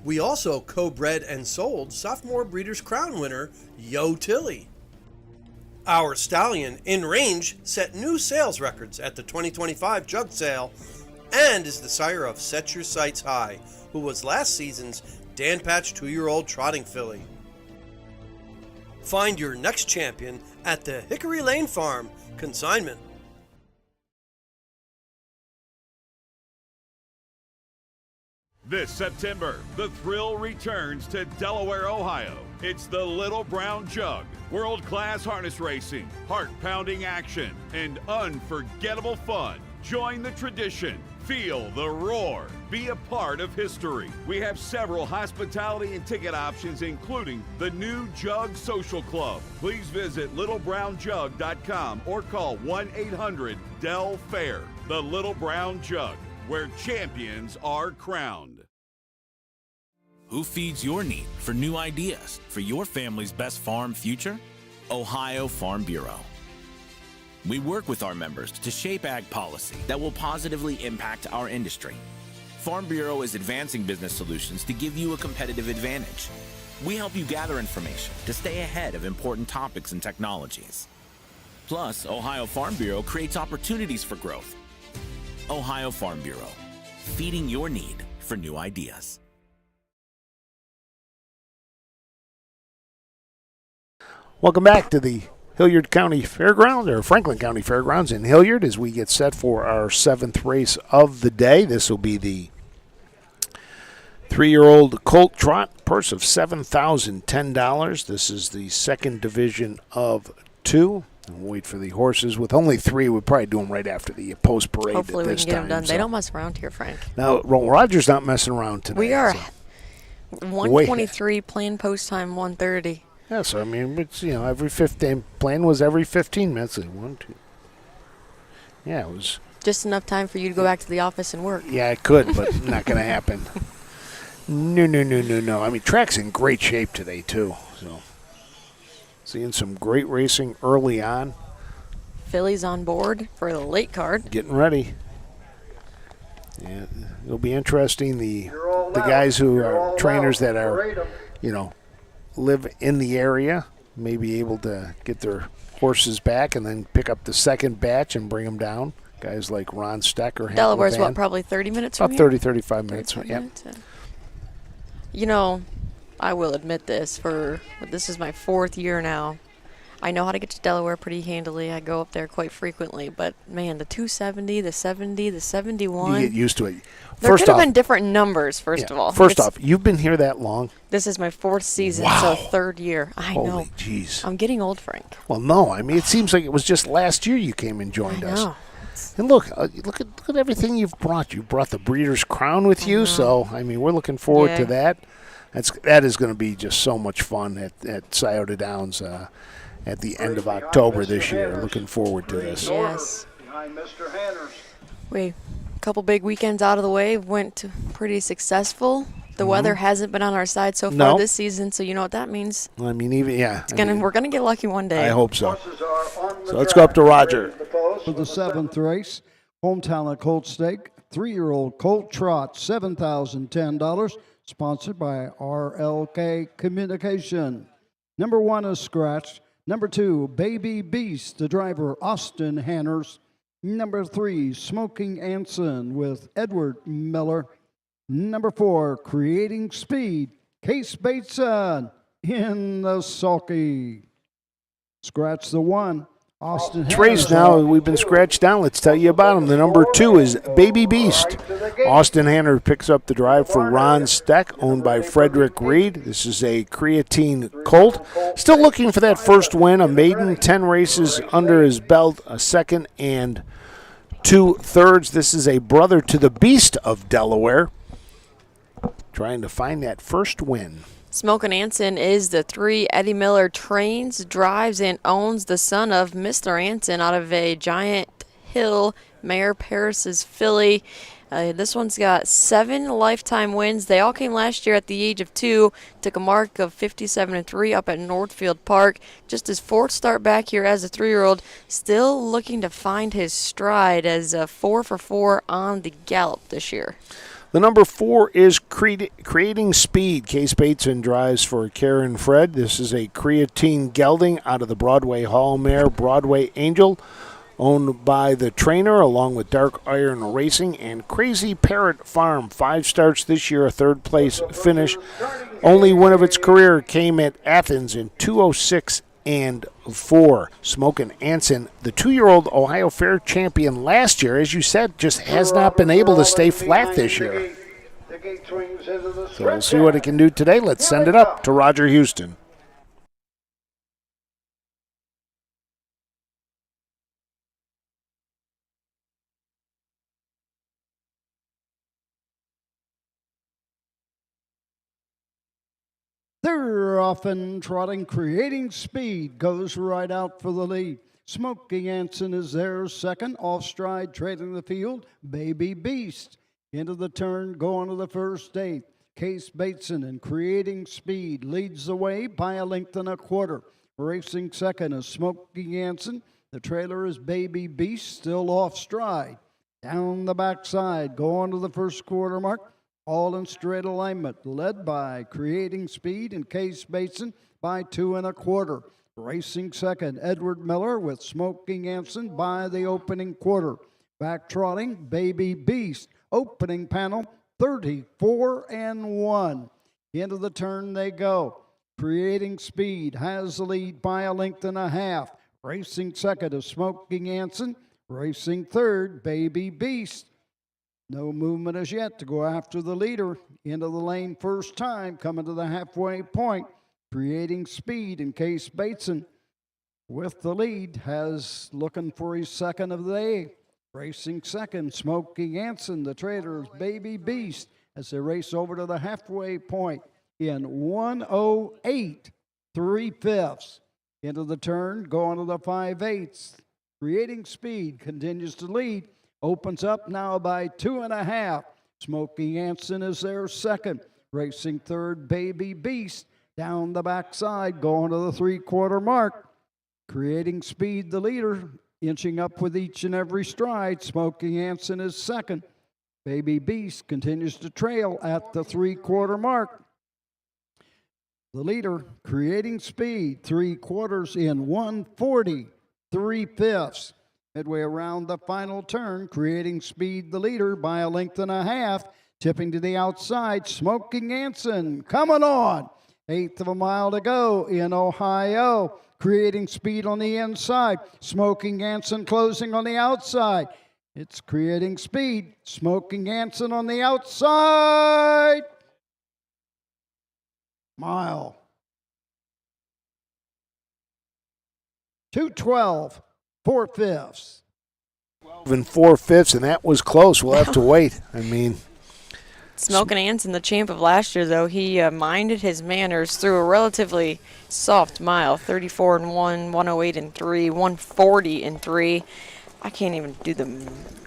We also co-bred and sold sophomore Breeders' Crown winner Yo Tilly. Our stallion In Range set new sales records at the 2025 Jug Sale and is the sire of Set Your Sights High, who was last season's Dan Patch 2-year-old trotting filly. Find your next champion at the Hickory Lane Farm consignment. This September, the thrill returns to Delaware, Ohio. It's the Little Brown Jug. World-class harness racing, heart-pounding action, and unforgettable fun. Join the tradition. Feel the roar. Be a part of history. We have several hospitality and ticket options, including the new Jug Social Club. Please visit littlebrownjug.com or call 1-800-DEL-FAIR. The Little Brown Jug. where champions are crowned. Who feeds your need for new ideas for your family's best farm future? Ohio Farm Bureau. We work with our members to shape ag policy that will positively impact our industry. Farm Bureau is advancing business solutions to give you a competitive advantage. We help you gather information to stay ahead of important topics and technologies. Plus, Ohio Farm Bureau creates opportunities for growth. Ohio Farm Bureau, feeding your need for new ideas. Welcome back to the Hilliard County Fairgrounds, or Franklin County Fairgrounds in Hilliard, as we get set for our 7th race of the day. This will be the 3-year-old Colt Trot, purse of $7,010. This is the second division of 2. We'll wait for the horses. With only 3, we'll probably do them right after the post parade. Hopefully we can get them done. So. They don't mess around here, Frank. Now, Roger's not messing around tonight. We are so. 123 planned post time 1:30. Yeah, so I mean, it's, every 15. Plan was every 15 minutes. 1, 2. Yeah, it was just enough time for you to go back to the office and work. Yeah, I could, but not going to happen. No. I mean, track's in great shape today too. So, seeing some great racing early on. Phillies on board for the late card. Getting ready. Yeah, it'll be interesting. The guys who are trainers that are, live in the area may be able to get their horses back and then pick up the second batch and bring them down. Guys like Ron Steck or Delaware's what, probably 30 minutes from here? About 35 minutes. Yeah. I will admit this, this is my 4th year now. I know how to get to Delaware pretty handily. I go up there quite frequently, but man, the 270, the 70, the 71. You get used to it. There could have been different numbers, first of all. First off, you've been here that long? This is my 4th season, wow. So 3rd year. I know. Holy jeez. I'm getting old, Frank. Well, no. I mean, it seems like it was just last year you came and joined us. Know. And look at everything you've brought. You brought the Breeders' Crown with you, so I mean, we're looking forward to that. That is going to be just so much fun at Scioto Downs at the end of October this year. Looking forward to this. Yes. A couple big weekends out of the way, went pretty successul. The weather hasn't been on our side so far this season, so you know what that means. I mean, we're gonna get lucky one day. I hope so. So let's go up to Roger. For the 7th race, hometown at Colt Stake, 3-year-old Colt Trot, $7,010, sponsored by RLK Communication. Number 1 is scratched. Number 2, Baby Beast, the driver, Austin Hanners. Number 3, Smoking Anson with Edward Miller. Number 4, Creating Speed, Case Bateson in the sulky. Scratch the 1. Austin Trace now, we've been scratched down. Let's tell you about him. The number 2 is Baby Beast. Austin Hanner picks up the drive for Ron Steck, owned by Frederick Reed. This is a creatine colt. Still looking for that first win, a maiden, 10 races under his belt, a 2nd and 2/3. This is a brother to the Beast of Delaware, trying to find that first win. Smokin' Anson is the 3 Eddie Miller trains, drives, and owns, the son of Mr. Anson out of a Giant Hill, Mayor Paris's filly. This one's got 7 lifetime wins. They all came last year at the age of 2. Took a mark of 57-3 up at Northfield Park. Just his 4th start back here as a 3-year-old. Still looking to find his stride as a 4 for 4 on the gallop this year. The number 4 is Creating Speed. Case Bateson drives for Karen Fred. This is a creatine gelding out of the Broadway Hall mare, Broadway Angel, owned by the trainer, along with Dark Iron Racing and Crazy Parrot Farm. 5 starts this year, a 3rd place finish. Only win of its career came at Athens in 2:06 and 4. Smokin' Anson, the 2-year-old Ohio Fair champion last year, as you said, just has not been able to stay flat this year. So we'll see what it can do today. Let's send it up to Roger Houston. They're off and trotting, Creating Speed goes right out for the lead. Smoky Anson is there second. Off stride, trailing the field. Baby Beast. Into the turn, going to the first 8. Case Bateson and Creating Speed leads the way by a length and a quarter. Racing second is Smoky Anson. The trailer is Baby Beast, still off stride. Down the backside, going to the first quarter mark. All in straight alignment, led by Creating Speed and Case Bateson by 2 1/4. Racing second, Edward Miller with Smoking Anson by the opening quarter. Back trotting, Baby Beast. Opening panel, 34-1. Into the turn they go. Creating Speed has the lead by a length and a half. Racing second is Smoking Anson. Racing third, Baby Beast. No movement as yet to go after the leader. Into the lane first time, coming to the halfway point. Creating Speed in Case Bateson with the lead, has looking for his second of the day. Racing second, Smoking Anson. The trailer's Baby Beast as they race over to the halfway point in 1:08 3/5. Into the turn, going to the 5/8. Creating Speed continues to lead. Opens up now by 2 1/2. Smoking Anson is there second. Racing third, Baby Beast. Down the backside, going to the 3/4 mark. Creating Speed, the leader, inching up with each and every stride. Smoking Anson is second. Baby Beast continues to trail at the 3/4 mark. The leader, Creating Speed, 3/4 in 1:40 3/5. Midway around the final turn, Creating Speed, the leader, by a length and a half. Tipping to the outside, Smoking Anson coming on. 1/8 of a mile to go in Ohio. Creating Speed on the inside. Smoking Anson closing on the outside. It's Creating Speed. Smoking Anson on the outside. Mile. 2:12 4/5. 12 4/5, and that was close. We'll have to wait. I mean, Smoking Anson, the champ of last year, though, he minded his manners through a relatively soft mile, 34-1, 108-3, 140-3. I can't even do the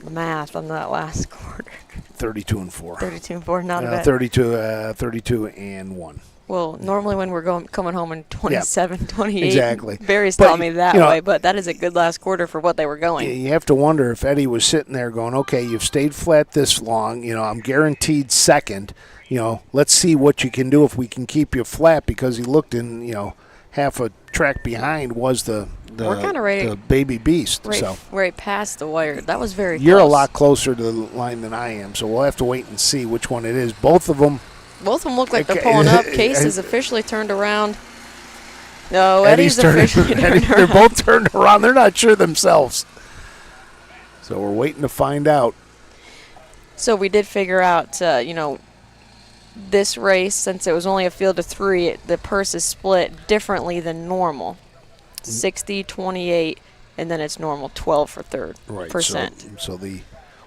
math on that last quarter. 32-4. 32-4, not a bad. 32-1. Well, normally when we're coming home in 27, 28, exactly. Barry's But, taught me that you know, way, but that is a good last quarter for what they were going. You have to wonder if Eddie was sitting there going, okay, you've stayed flat this long. You know, I'm guaranteed second. You know, let's see what you can do if we can keep you flat, because he looked in, you know, half a track behind was the We're kinda ready, the Baby Beast. Right past the wire. That was very You're close. a lot closer to the line than I am, so we'll have to wait and see which one it is. Both of them look like they're pulling up. Case is officially turned around. No, Eddie's officially turned around. They're both turned around. They're not sure themselves. So we're waiting to find out. So we did figure out, you know, this race, since it was only a field of 3, the purse is split differently than normal. 60, 28, and then it's normal 12 for third percent. So the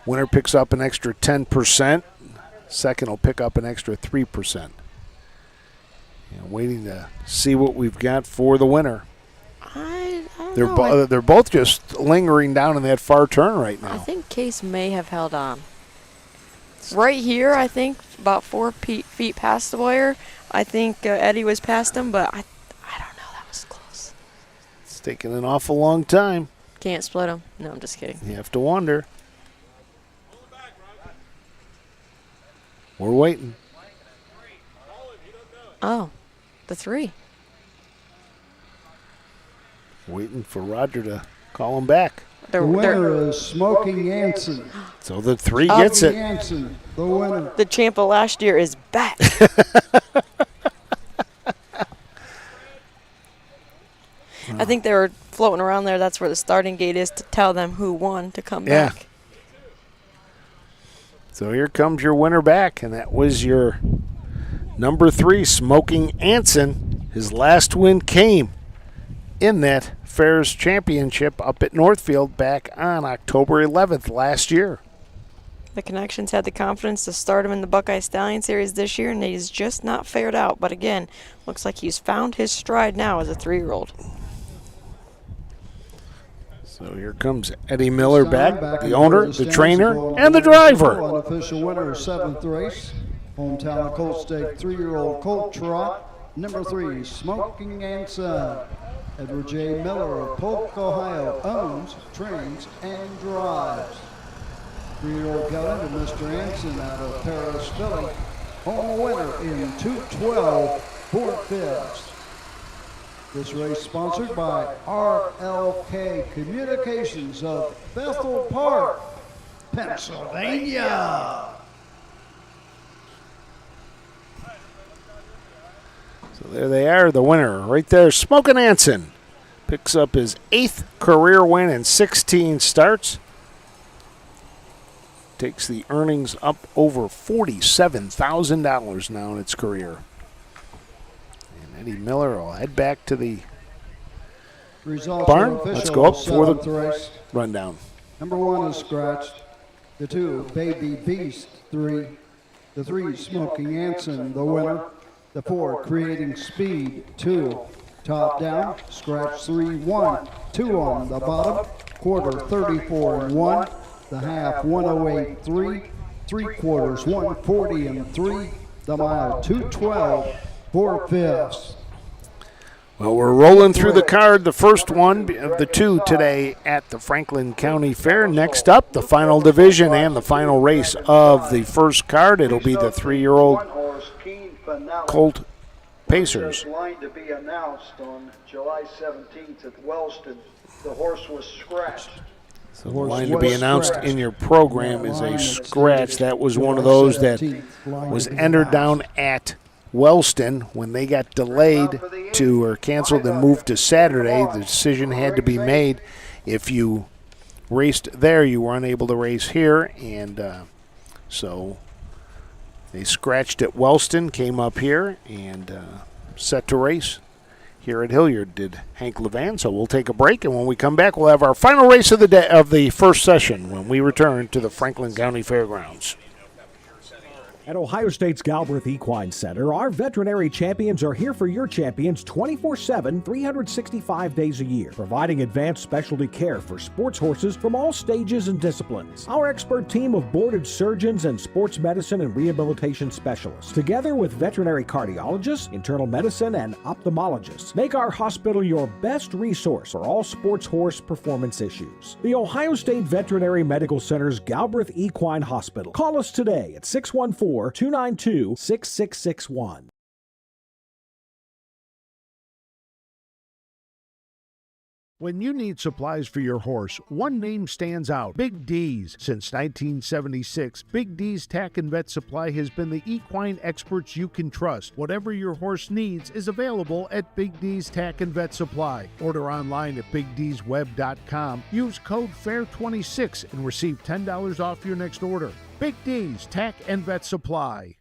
winner picks up an extra 10%. Second will pick up an extra 3%. Waiting to see what we've got for the winner. I don't know. They're both just lingering down in that far turn right now. I think Case may have held on. Right here, I think, about 4 feet past the wire. I think Eddie was past him, but I don't know. That was close. It's taken an awful long time. Can't split them. No, I'm just kidding. You have to wonder. We're waiting. Oh, the 3. Waiting for Roger to call him back. The winner is Smoking Anson. So the 3 gets it. Anson, the winner. The champ of last year is back. I think they were floating around there. That's where the starting gate is to tell them who won to come back. So here comes your winner back, and that was your number 3, Smoking Anson. His last win came in that Fairs Championship up at Northfield back on October 11th last year. The Connections had the confidence to start him in the Buckeye Stallion Series this year, and he's just not fared out. But again, looks like he's found his stride now as a 3-year-old. So here comes Eddie Miller back, the owner, the stands trainer, going and the to driver. Unofficial winner, 7th race. Hometown Colt Stake 3-year-old Colt Trot. Number 3, Smoking Anson. Edward J. Miller of Polk, Ohio, owns, trains, and drives. 3-year-old gelding to Mr. Anson out of Paris, Philly. Home winner in 2:12, 4/5. This race sponsored by RLK Communications of Bethel Park, Pennsylvania. So there they are, the winner right there. Smokin' Anson picks up his 8th career win in 16 starts. Takes the earnings up over $47,000 now in its career. Eddie Miller will head back to the Results barn. are Let's official. go up for the 7th race. rundown. Number 1 is scratched. The 2, Baby Beast. 3. The 3, Smoking Anson, the winner. The 4, Creating Speed. 2. Top down, scratch 3, 1. 2 on the bottom. Quarter 34 and 1. The half 108, 3. 3/4 140 and 3. The mile 2:12, 4/5. Well, we're rolling through the card, the first one of the 2 today at the Franklin County Fair. Next up, the final division and the final race of the first card. It'll be the 3-year-old Colt Pacers. Line to be announced on July 17th at Wellston. The horse was scratched. So the line to be announced in your program is a scratch. That was one of those that was entered down at Wellston when they got delayed to or canceled and moved to Saturday. The decision had to be made. If you raced there, you were unable to race here, and so they scratched at Wellston, came up here, and set to race here at Hilliard, did Hank Levan. So we'll take a break, and when we come back, we'll have our final race of the day of the first session when we return to the Franklin County Fairgrounds. At Ohio State's Galbraith Equine Center, our veterinary champions are here for your champions 24/7, 365 days a year, providing advanced specialty care for sports horses from all stages and disciplines. Our expert team of boarded surgeons and sports medicine and rehabilitation specialists, together with veterinary cardiologists, internal medicine, and ophthalmologists, make our hospital your best resource for all sports horse performance issues. The Ohio State Veterinary Medical Center's Galbraith Equine Hospital. Call us today at 614-292-6661. When you need supplies for your horse, one name stands out: Big D's. Since 1976, Big D's Tack and Vet Supply has been the equine experts you can trust. Whatever your horse needs is available at Big D's Tack and Vet Supply. Order online at BigD'sWeb.com. Use code FAIR26 and receive $10 off your next order. Big D's Tack and Vet Supply.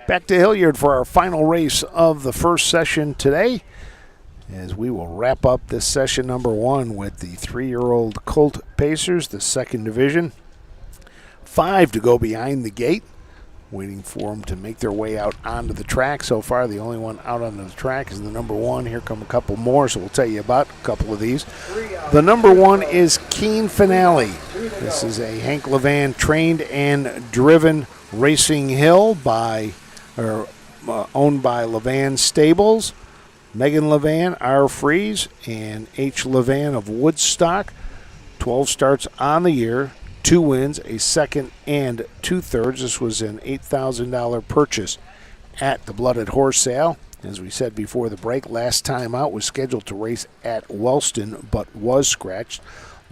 Back to Hilliard for our final race of the first session today, as we will wrap up this session number 1 with the 3-year-old Colt Pacers, the second division. 5 to go behind the gate, waiting for them to make their way out onto the track. So far, the only one out onto the track is the number 1. Here come a couple more, so we'll tell you about a couple of these. The number 1 is Keen Finale. This is a Hank Levan trained and driven racing hill owned by Levan Stables, Megan Levan, R. Freeze, and H. Levan of Woodstock. 12 starts on the year, 2 wins, a second and 2/3. This was an $8,000 purchase at the Blooded Horse Sale. As we said before the break, last time out was scheduled to race at Wellston, but was scratched.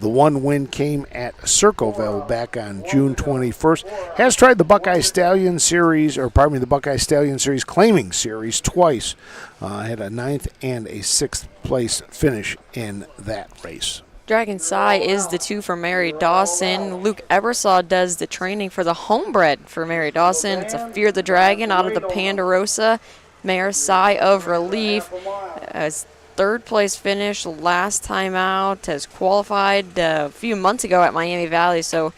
The one win came at Circleville back on June 21st. Has tried the Buckeye Stallion Series, the Buckeye Stallion Series Claiming Series twice. Had a 9th and a 6th place finish in that race. Dragon Sai is the 2 for Mary Dawson. Luke Ebersaw does the training for the Homebred for Mary Dawson. It's a Fear the Dragon out of the Ponderosa. Mare Sai of Relief. As 3rd place finish last time out, has qualified a few months ago at Miami Valley, so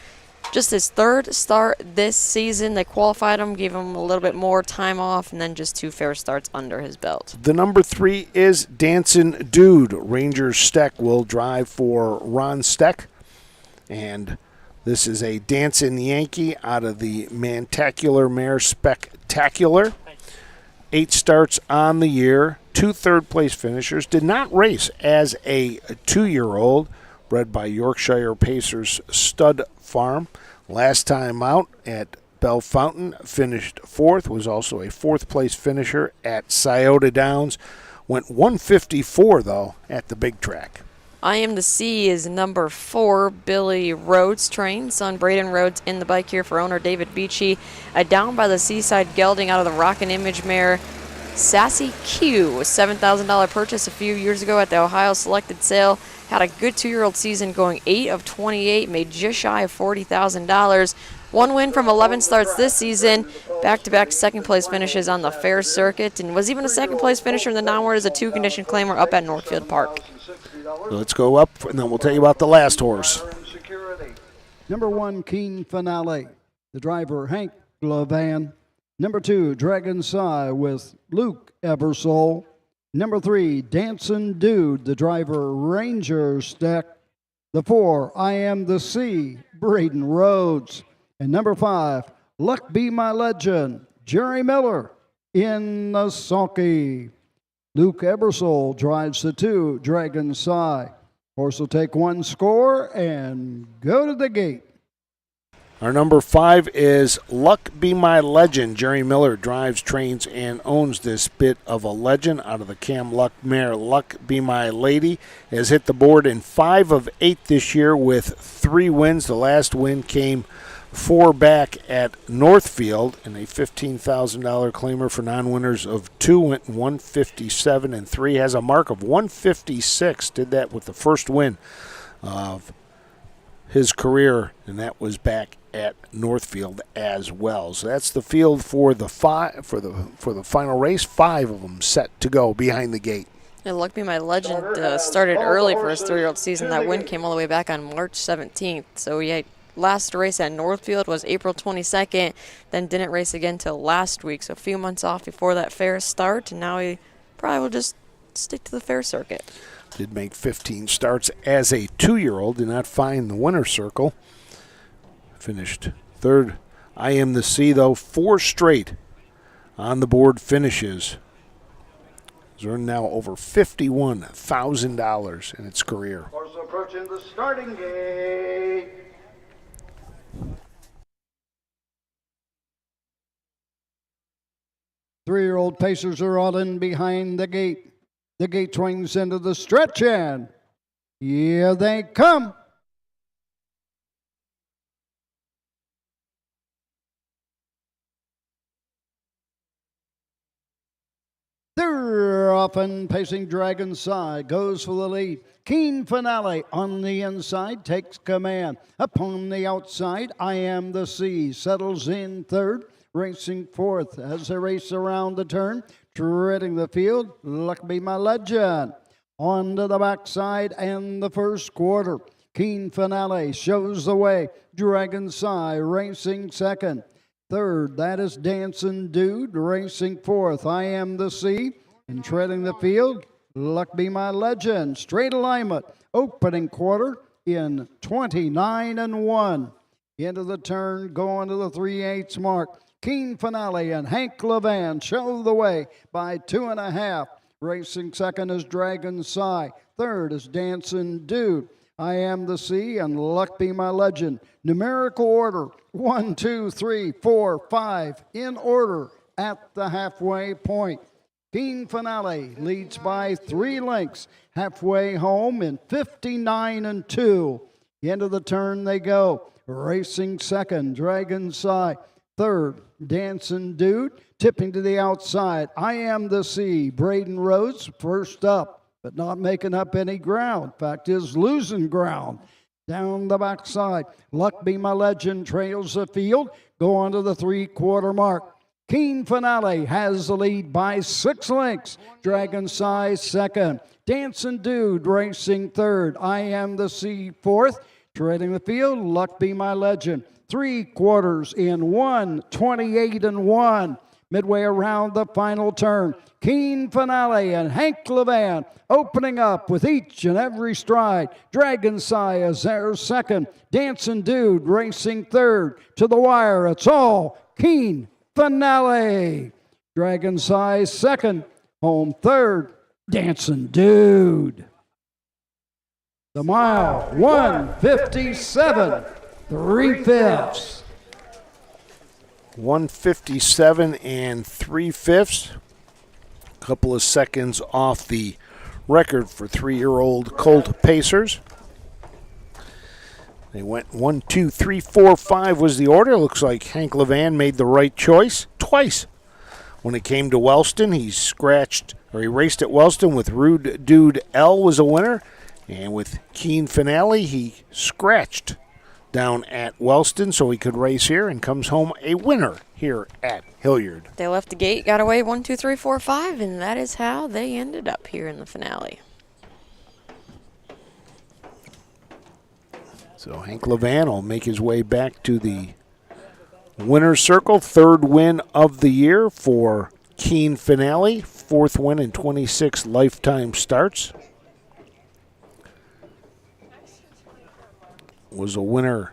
just his 3rd start this season. They qualified him, gave him a little bit more time off, and then just 2 fair starts under his belt. The number 3 is Dancin' Dude. Ranger Steck will drive for Ron Steck, and this is a Dancin' Yankee out of the Mantacular Mare Spectacular. 8 starts on the year, 2 third-place finishers. Did not race as a 2-year-old, bred by Yorkshire Pacers Stud Farm. Last time out at Bell Fountain, finished 4th, was also a 4th-place finisher at Scioto Downs. Went 154, though, at the big track. I Am the Sea is number 4, Billy Rhodes trained. Son Braden Rhodes in the bike here for owner David Beachy. A Down by the Seaside gelding out of the Rockin' Image mare. Sassy Q, a $7,000 purchase a few years ago at the Ohio Selected Sale. Had a good 2-year-old season, going 8 of 28, made just shy of $40,000. 1 win from 11 starts this season. Back-to-back 2nd-place finishes on the fair circuit, and was even a 2nd-place finisher in the non-word as a 2-condition claimer up at Northfield Park. Let's go up, and then we'll tell you about the last horse. Number 1, Keen Finale. The driver, Hank Levan. Number 2, Dragon Sai with Luke Ebersole. Number 3, Dancin' Dude. The driver, Ranger Steck. The 4, I Am the Sea, Braden Rhodes. And number 5, Luck Be My Legend, Jerry Miller in the sulky. Luke Ebersole drives the 2, Dragon Sai. Horse will take 1 score and go to the gate. Our number 5 is Luck Be My Legend. Jerry Miller drives, trains, and owns this bit of a legend out of the Cam Luck mare. Luck Be My Lady has hit the board in 5 of 8 this year with 3 wins. The last win came 4 back at Northfield, and a $15,000 claimer for non-winners of 2 went 157 and 3. Has a mark of 156. Did that with the first win of his career, and that was back at Northfield as well. So that's the field for the final race. 5 of them set to go behind the gate. Yeah, Luck Be My Legend started early for his 3-year-old season. That win came all the way back on March 17th. So he had last race at Northfield was April 22nd, then didn't race again till last week. So a few months off before that fair start, and now he probably will just stick to the fair circuit. Did make 15 starts as a 2-year-old, did not find the winner's circle. Finished 3rd. I Am the Sea, though, 4 straight on the board finishes. He's earned now over $51,000 in its career. Horse approaching the starting gate. Three-year-old Pacers are all in behind the gate. The gate swings into the stretch, and here they come. They're off and pacing Dragon Side, goes for the lead. Keen Finale on the inside, takes command. Upon the outside, I Am the Sea settles in 3rd. Racing 4th as they race around the turn, treading the field, Luck Be My Legend. On to the backside and the first quarter. Keen Finale shows the way. Dragon Sai racing 2nd. 3rd, that is Dancin' Dude, racing 4th. I Am the Sea. And treading the field, Luck Be My Legend. Straight alignment, opening quarter in 29-1. Into the turn, going to the 3/8 mark. Keen Finale and Hank Levan show the way by 2.5. Racing 2nd is Dragon Sai. 3rd is Dancin' Dude. I Am the Sea and Luck Be My Legend. Numerical order 1, 2, 3, 4, 5 in order at the halfway point. Keen Finale leads by 3 lengths, halfway home in 59-2. The end of the turn they go. Racing second, Dragon's Eye. Third, Dancing Dude. Tipping to the outside, I Am the Sea. Braden Rhodes first up, but not making up any ground. Fact is, losing ground. Down the backside, Luck Be My Legend trails the field. Go on to the 3/4 mark. Keen Finale has the lead by 6 lengths. Dragon's Eye second. Dancing Dude racing third. I Am the Sea fourth. Treading the field, Luck Be My Legend. 3/4 in 1:28-1. Midway around the final turn, Keen Finale and Hank Levan opening up with each and every stride. Dragon's Eye is there second. Dancing Dude racing third. To the wire, it's all Keen Finale. Dragon's Eye second. Home third, Dancing Dude. The mile, 1:57, 3/5. 1:57 3/5. A couple of seconds off the record for 3-year-old Colt Pacers. They went 1, 2, 3, 4, 5 was the order. Looks like Hank Levan made the right choice twice. When it came to Wellston, he raced at Wellston with Rude Dude L was a winner. And with Keen Finale, he scratched down at Wellston so he could race here and comes home a winner here at Hilliard. They left the gate, got away 1, 2, 3, 4, 5, and that is how they ended up here in the finale. So Hank Levan will make his way back to the winner's circle. 3rd win of the year for Keen Finale. 4th win in 26 lifetime starts. Was a winner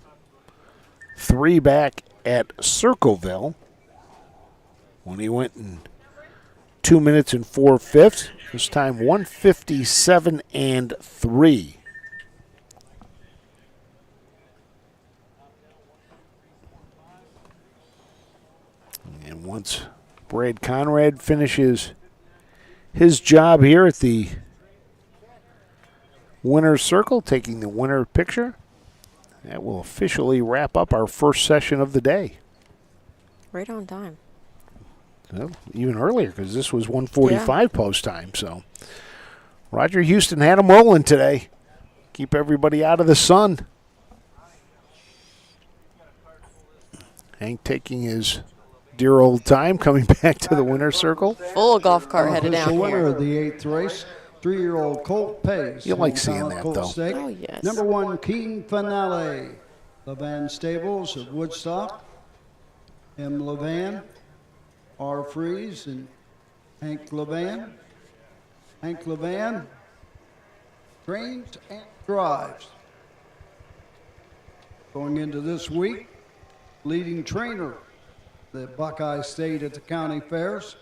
3 back at Circleville when he went in 2 minutes and 4/5. This time 1:57 3. And once Brad Conrad finishes his job here at the winner's circle, taking the winner picture, that will officially wrap up our first session of the day. Right on time. Well, even earlier, because this was 1:45 post time. So Roger Houston had them rolling today. Keep everybody out of the sun. Hank taking his dear old time, coming back to the winner's circle. Full golf cart headed down winner here. of the 8th race, 3-year-old Colt Pace. You like seeing that, Colt though. State. Oh, yes. Number 1, Keen Finale. Levan Stables of Woodstock. M. Levan, R. Freeze, and Hank Levan. Hank Levan trains and drives. Going into this week, leading trainer, the Buckeye State at the county fairs.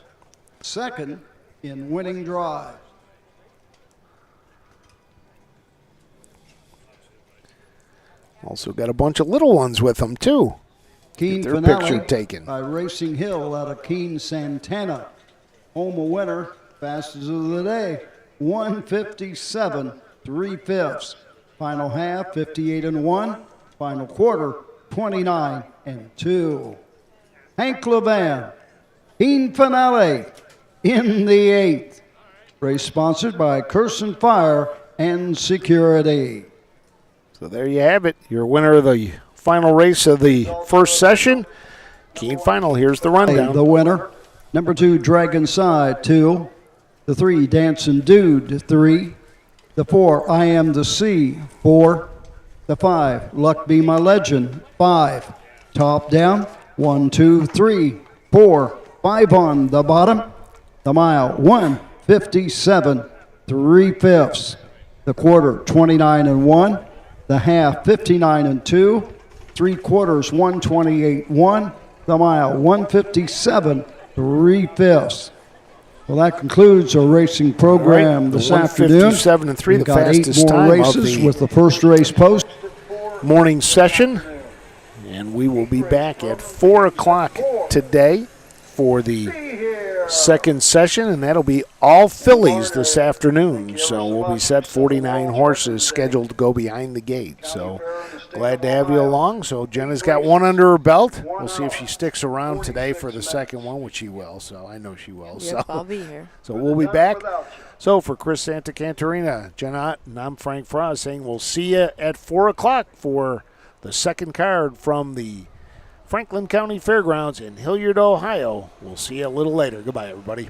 2nd in winning drives. Also got a bunch of little ones with them, too. Keen Get their Finale picture taken. by Racing Hill out of Keene, Santana. Home a winner, fastest of the day, 1:57 3/5. Final half, 58-1. Final quarter, 29-2. Hank Levan, Keen Finale in the 8th. Race sponsored by Curson Fire and Security. So there you have it. Your winner of the final race of the first session. Keen Final, here's the rundown. The winner, number 2, Dragon's Eye, 2. The 3, Dancing Dude, 3. The 4, I Am the Sea, 4. The 5, Luck Be My Legend, 5. Top down, 1, 2, 3, 4, 5 on the bottom. The mile, 1:57 3/5. The quarter, 29-1. The half, 59-2. 3/4, 128-1. The mile, 1:57 3/5. Well, that concludes our racing program Right, the this afternoon. 1:57 3, We've the got 8 fastest more time of races the with the first race post. morning session. And we will be back at 4 o'clock today for the second session, and that'll be all fillies this afternoon. So we'll be set 49 horses scheduled to go behind the gate. So glad to have you along. So Jenna's got one under her belt. We'll see if she sticks around today for the second one, which she will. So I know she will. Yep, So I'll be here. So we'll be back. So for Chris Santacantarina, Jenna Ott, and I'm Frank Frost saying we'll see you at 4 o'clock for the second card from the Franklin County Fairgrounds in Hilliard, Ohio. We'll see you a little later. Goodbye, everybody.